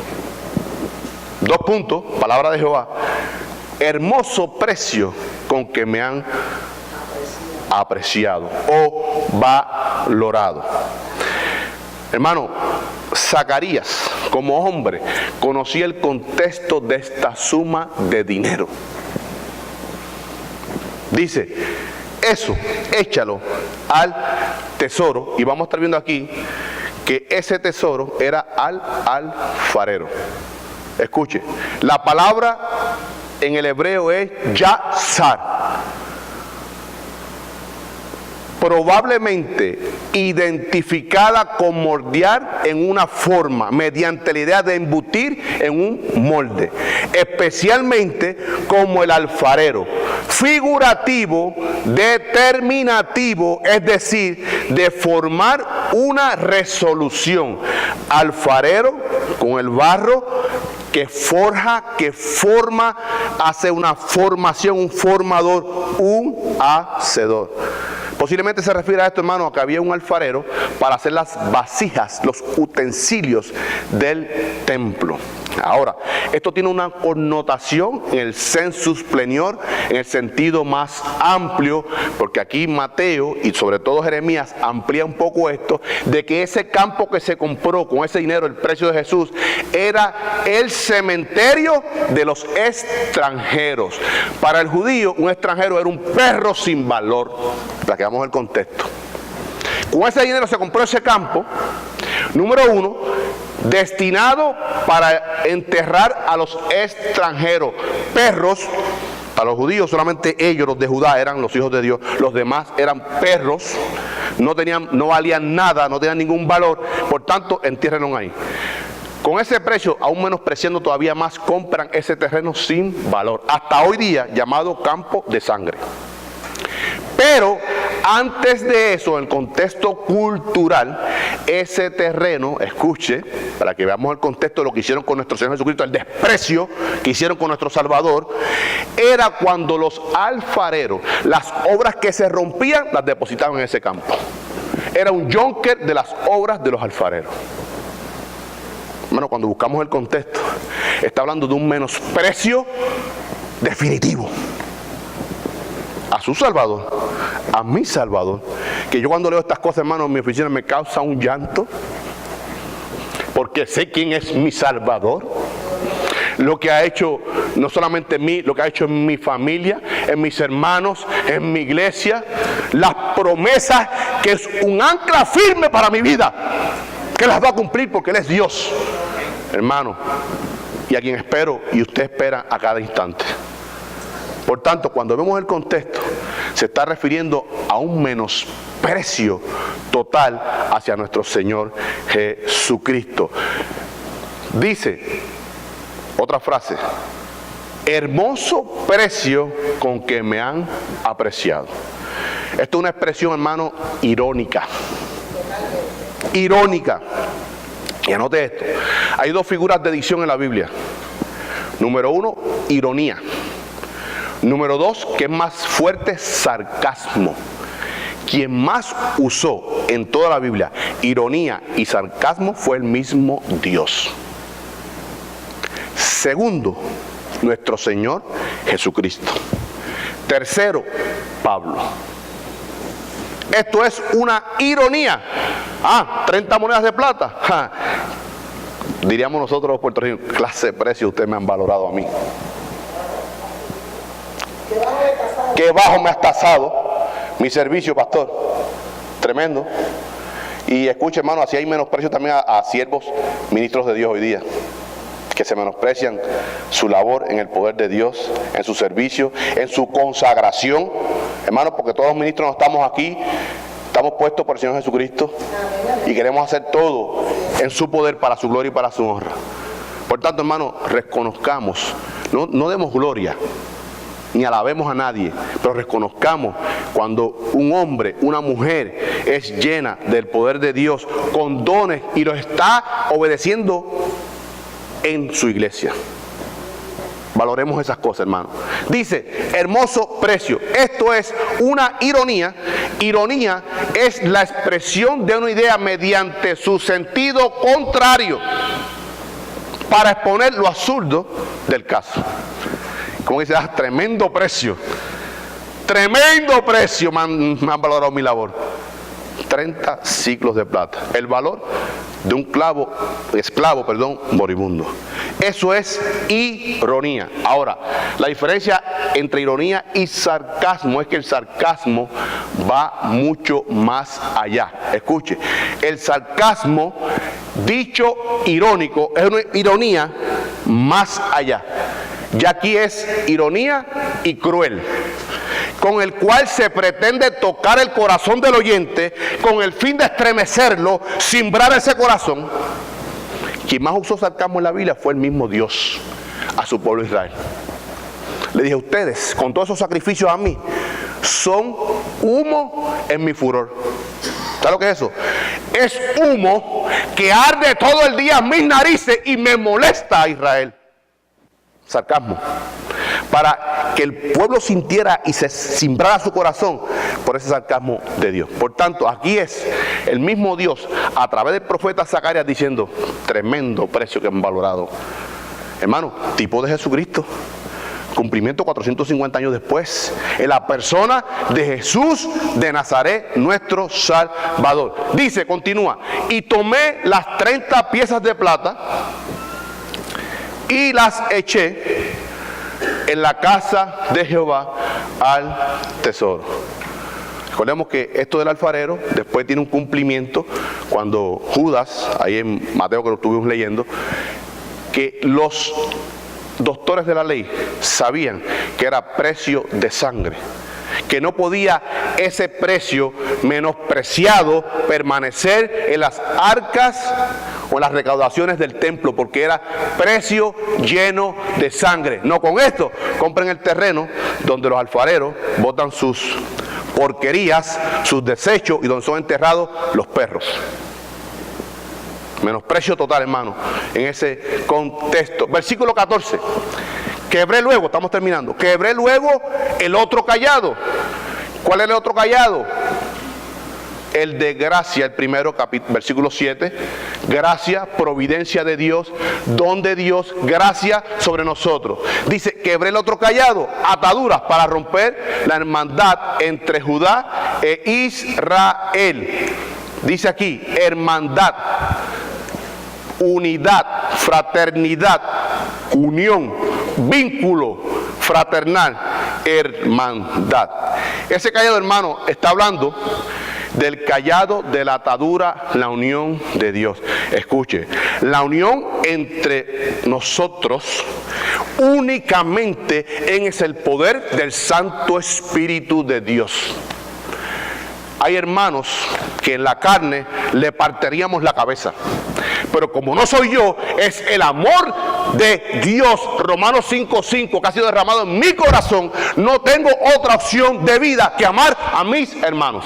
2 puntos, palabra de Jehová. Hermoso precio con que me han apreciado o valorado. Hermano, Zacarías, como hombre, conocía el contexto de esta suma de dinero. Dice, eso, échalo al tesoro. Y vamos a estar viendo aquí que ese tesoro era al alfarero. Escuche, la palabra en el hebreo es yazar. Probablemente identificada con moldear en una forma, mediante la idea de embutir en un molde, especialmente como el alfarero. Figurativo, determinativo, es decir, de formar una resolución. Alfarero con el barro que forja, que forma, hace una formación, un formador, un hacedor. Posiblemente se refiere a esto, hermano, a que había un alfarero para hacer las vasijas, los utensilios del templo. Ahora, esto tiene una connotación en el sensus plenior, en el sentido más amplio, porque aquí Mateo y sobre todo Jeremías amplía un poco esto, de que ese campo que se compró con ese dinero, el precio de Jesús, era el cementerio de los extranjeros. Para el judío, un extranjero era un perro sin valor, para que veamos el contexto. Con ese dinero se compró ese campo, número 1, destinado para enterrar a los extranjeros. Perros, a los judíos solamente ellos, los de Judá, eran los hijos de Dios. Los demás eran perros, no valían nada, no tenían ningún valor. Por tanto, entiérrenlo ahí. Con ese precio, aún menospreciando todavía más, compran ese terreno sin valor. Hasta hoy día, llamado campo de sangre. Pero antes de eso, en el contexto cultural, ese terreno, escuche, para que veamos el contexto de lo que hicieron con nuestro Señor Jesucristo, el desprecio que hicieron con nuestro Salvador, era cuando los alfareros, las obras que se rompían, las depositaban en ese campo. Era un yunque de las obras de los alfareros. Bueno, cuando buscamos el contexto, está hablando de un menosprecio definitivo a su Salvador, a mi Salvador, que yo cuando leo estas cosas, hermano, en mi oficina me causa un llanto, porque sé quién es mi Salvador, lo que ha hecho no solamente en mí, lo que ha hecho en mi familia, en mis hermanos, en mi iglesia, las promesas, que es un ancla firme para mi vida, que las va a cumplir porque Él es Dios, hermano, y a quien espero y usted espera a cada instante. Por tanto, cuando vemos el contexto, se está refiriendo a un menosprecio total hacia nuestro Señor Jesucristo. Dice, otra frase, hermoso precio con que me han apreciado. Esto es una expresión, hermano, irónica. Irónica. Y anote esto. Hay 2 figuras de dicción en la Biblia. Número 1, ironía. Número 2, que es más fuerte, sarcasmo. Quien más usó en toda la Biblia ironía y sarcasmo fue el mismo Dios. Segundo, nuestro Señor Jesucristo. Tercero, Pablo. Esto es una ironía. 30 monedas de plata. Diríamos nosotros los puertorriqueños, clase de precio ustedes me han valorado a mí. Qué bajo me has tasado mi servicio, pastor. Tremendo. Y escuche, hermano, así hay menosprecio también a siervos, ministros de Dios hoy día, que se menosprecian su labor en el poder de Dios, en su servicio, en su consagración. Hermano, porque todos los ministros no estamos aquí, estamos puestos por el Señor Jesucristo y queremos hacer todo en su poder para su gloria y para su honra. Por tanto, hermano, reconozcamos, no demos gloria, ni alabemos a nadie, pero reconozcamos cuando un hombre, una mujer es llena del poder de Dios con dones y lo está obedeciendo en su iglesia. Valoremos esas cosas, hermano. Dice, hermoso precio. Esto es una ironía. Ironía es la expresión de una idea mediante su sentido contrario para exponer lo absurdo del caso. Como dice, tremendo precio. Tremendo precio me han valorado mi labor. 30 ciclos de plata. El valor de un esclavo, moribundo. Eso es ironía. Ahora, la diferencia entre ironía y sarcasmo es que el sarcasmo va mucho más allá. Escuche, el sarcasmo, dicho irónico, es una ironía más allá. Ya aquí es ironía y cruel, con el cual se pretende tocar el corazón del oyente con el fin de estremecerlo, simbrar ese corazón. Quien más usó sarcasmo en la Biblia fue el mismo Dios a su pueblo Israel. Le dije, ustedes con todos esos sacrificios a mí son humo en mi furor. ¿Sabes lo que es eso? Es humo que arde todo el día en mis narices y me molesta a Israel. Sarcasmo. Para que el pueblo sintiera y se simbrara su corazón por ese sarcasmo de Dios. Por tanto, aquí es el mismo Dios a través del profeta Zacarías diciendo, tremendo precio que han valorado. Hermano, tipo de Jesucristo. Cumplimiento 450 años después, en la persona de Jesús de Nazaret, nuestro Salvador. Dice, continúa, y tomé las 30 piezas de plata y las eché en la casa de Jehová al tesoro. Recordemos que esto del alfarero después tiene un cumplimiento cuando Judas, ahí en Mateo que lo estuvimos leyendo, que los doctores de la ley sabían que era precio de sangre, que no podía ese precio menospreciado permanecer en las arcas o en las recaudaciones del templo, porque era precio lleno de sangre. No, con esto compren el terreno donde los alfareros botan sus porquerías, sus desechos y donde son enterrados los perros. Menosprecio total, hermano, en ese contexto. Versículo 14. Quebré luego, estamos terminando, quebré luego el otro cayado. ¿Cuál es el otro cayado? El de gracia, el primero, versículo 7. Gracia, providencia de Dios, don de Dios, gracia sobre nosotros. Dice, quebré el otro cayado, ataduras para romper la hermandad entre Judá e Israel. Dice aquí, hermandad, unidad, fraternidad, unión, vínculo fraternal, hermandad. Ese cayado, hermano, está hablando del cayado de la atadura, la unión de Dios. Escuche, la unión entre nosotros únicamente es el poder del Santo Espíritu de Dios. Hay hermanos que en la carne le partiríamos la cabeza, pero como no soy yo, es el amor de Dios, Romanos 5:5, que ha sido derramado en mi corazón. No tengo otra opción de vida que amar a mis hermanos.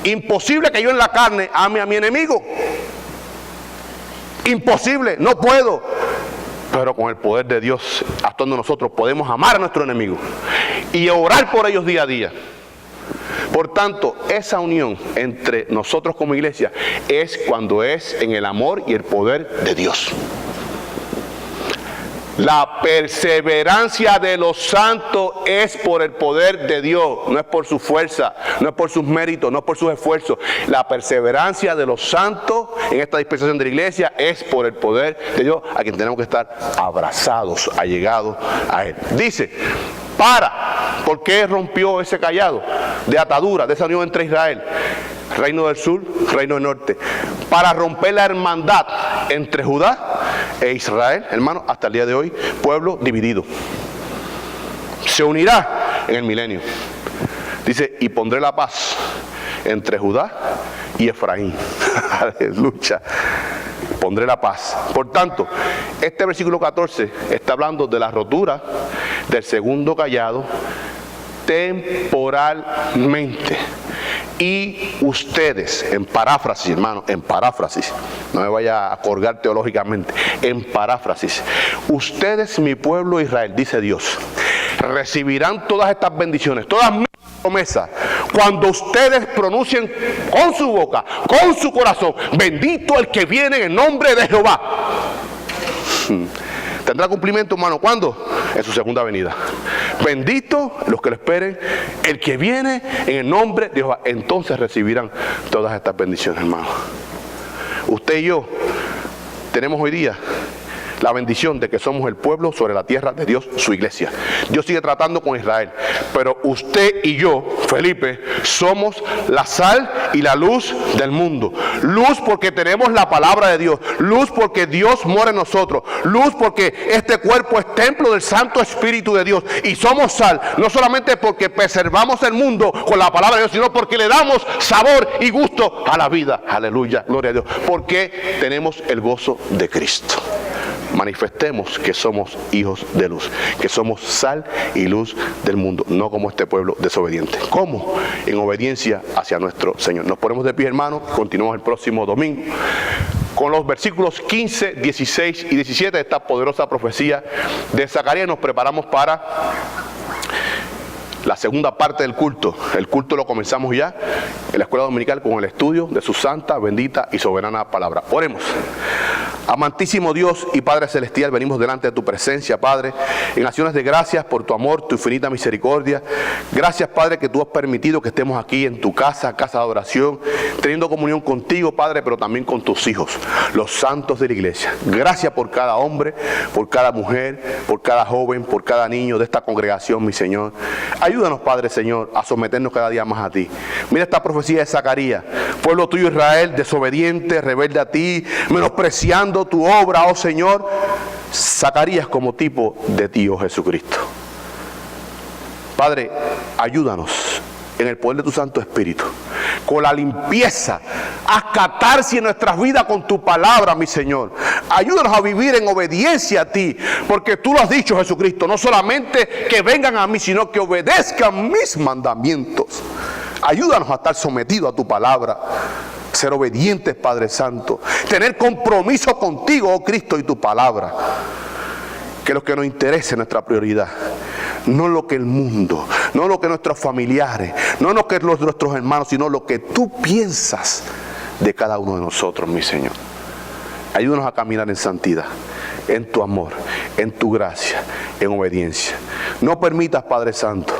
Imposible que yo en la carne ame a mi enemigo. Imposible, no puedo. Pero con el poder de Dios actuando nosotros podemos amar a nuestro enemigo y orar por ellos día a día. Por tanto, esa unión entre nosotros como iglesia es cuando es en el amor y el poder de Dios. La perseverancia de los santos es por el poder de Dios, no es por su fuerza, no es por sus méritos, no es por sus esfuerzos. La perseverancia de los santos en esta dispensación de la iglesia es por el poder de Dios, a quien tenemos que estar abrazados, allegados a Él. Dice, ¿por qué rompió ese cayado de atadura, de esa unión entre Israel? Reino del sur, reino del norte, para romper la hermandad entre Judá e Israel, hermano, hasta el día de hoy, pueblo dividido. Se unirá en el milenio. Dice, y pondré la paz entre Judá y Efraín. Aleluya. Pondré la paz. Por tanto, este versículo 14 está hablando de la rotura del segundo cayado temporalmente. Y ustedes, en paráfrasis, hermano, en paráfrasis, no me vaya a colgar teológicamente, en paráfrasis, ustedes, mi pueblo Israel, dice Dios, recibirán todas estas bendiciones, todas mis promesas, cuando ustedes pronuncien con su boca, con su corazón, bendito el que viene en el nombre de Jehová. ¿Tendrá cumplimiento, hermano? ¿Cuándo? En su segunda venida. Bendito los que lo esperen, el que viene en el nombre de Jehová. Entonces recibirán todas estas bendiciones, hermano. Usted y yo tenemos hoy día la bendición de que somos el pueblo sobre la tierra de Dios, su iglesia. Dios sigue tratando con Israel, pero usted y yo, Felipe, somos la sal y la luz del mundo. Luz porque tenemos la palabra de Dios, luz porque Dios mora en nosotros, luz porque este cuerpo es templo del Santo Espíritu de Dios, y somos sal, no solamente porque preservamos el mundo con la palabra de Dios, sino porque le damos sabor y gusto a la vida. Aleluya, gloria a Dios, porque tenemos el gozo de Cristo. Manifestemos que somos hijos de luz, que somos sal y luz del mundo, no como este pueblo desobediente. ¿Cómo? En obediencia hacia nuestro Señor. Nos ponemos de pie, hermanos, continuamos el próximo domingo con los versículos 15, 16 y 17 de esta poderosa profecía de Zacarías. Nos preparamos para la segunda parte del culto. El culto lo comenzamos ya en la escuela dominical con el estudio de su santa, bendita y soberana palabra. Oremos. Amantísimo Dios y Padre Celestial, venimos delante de tu presencia, Padre, en acciones de gracias por tu amor, tu infinita misericordia. Gracias, Padre, que tú has permitido que estemos aquí en tu casa, casa de adoración, teniendo comunión contigo, Padre, pero también con tus hijos, los santos de la iglesia. Gracias por cada hombre, por cada mujer, por cada joven, por cada niño de esta congregación, mi Señor. Ayúdanos, Padre, Señor, a someternos cada día más a ti. Mira esta profecía de Zacarías, pueblo tuyo Israel, desobediente, rebelde a ti, menospreciando tu obra, oh Señor. Zacarías como tipo de ti, oh Jesucristo. Padre, ayúdanos en el poder de tu Santo Espíritu, con la limpieza, a catarse en nuestras vidas con tu palabra, mi Señor. Ayúdanos a vivir en obediencia a ti, porque tú lo has dicho, Jesucristo, no solamente que vengan a mí, sino que obedezcan mis mandamientos. Ayúdanos a estar sometidos a tu palabra, ser obedientes, Padre Santo, tener compromiso contigo, oh Cristo, y tu palabra. Que lo que nos interese es nuestra prioridad, no lo que el mundo, no lo que nuestros familiares, no lo que nuestros hermanos, sino lo que tú piensas de cada uno de nosotros, mi Señor. Ayúdanos a caminar en santidad, en tu amor, en tu gracia, en obediencia. No permitas, Padre Santo,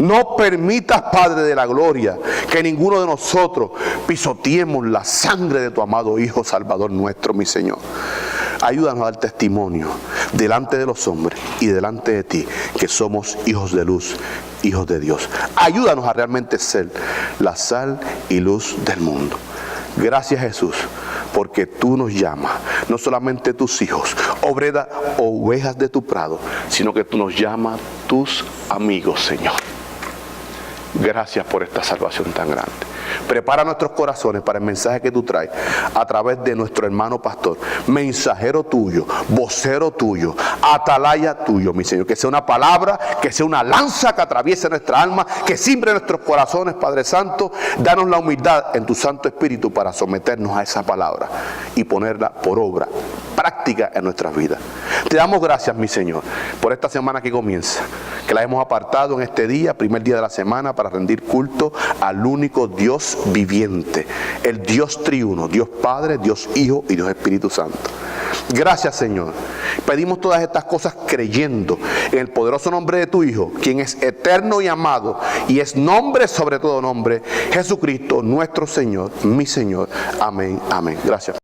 no permitas, Padre de la gloria, que ninguno de nosotros pisoteemos la sangre de tu amado Hijo Salvador nuestro, mi Señor. Ayúdanos a dar testimonio delante de los hombres y delante de ti, que somos hijos de luz, hijos de Dios. Ayúdanos a realmente ser la sal y luz del mundo. Gracias, Jesús, porque tú nos llamas, no solamente tus hijos, ovejas de tu prado, sino que tú nos llamas tus amigos, Señor. Gracias por esta salvación tan grande. Prepara nuestros corazones para el mensaje que tú traes a través de nuestro hermano pastor, mensajero tuyo, vocero tuyo, atalaya tuyo, mi Señor. Que sea una palabra, que sea una lanza que atraviese nuestra alma, que simbre nuestros corazones, Padre Santo. Danos la humildad en tu Santo Espíritu para someternos a esa palabra y ponerla por obra práctica en nuestras vidas. Te damos gracias, mi Señor, por esta semana que comienza, que la hemos apartado en este día, primer día de la semana, para rendir culto al único Dios viviente, el Dios triuno, Dios Padre, Dios Hijo y Dios Espíritu Santo. Gracias, Señor. Pedimos todas estas cosas creyendo en el poderoso nombre de tu Hijo, quien es eterno y amado y es nombre sobre todo nombre, Jesucristo, nuestro Señor, mi Señor. Amén, amén. Gracias.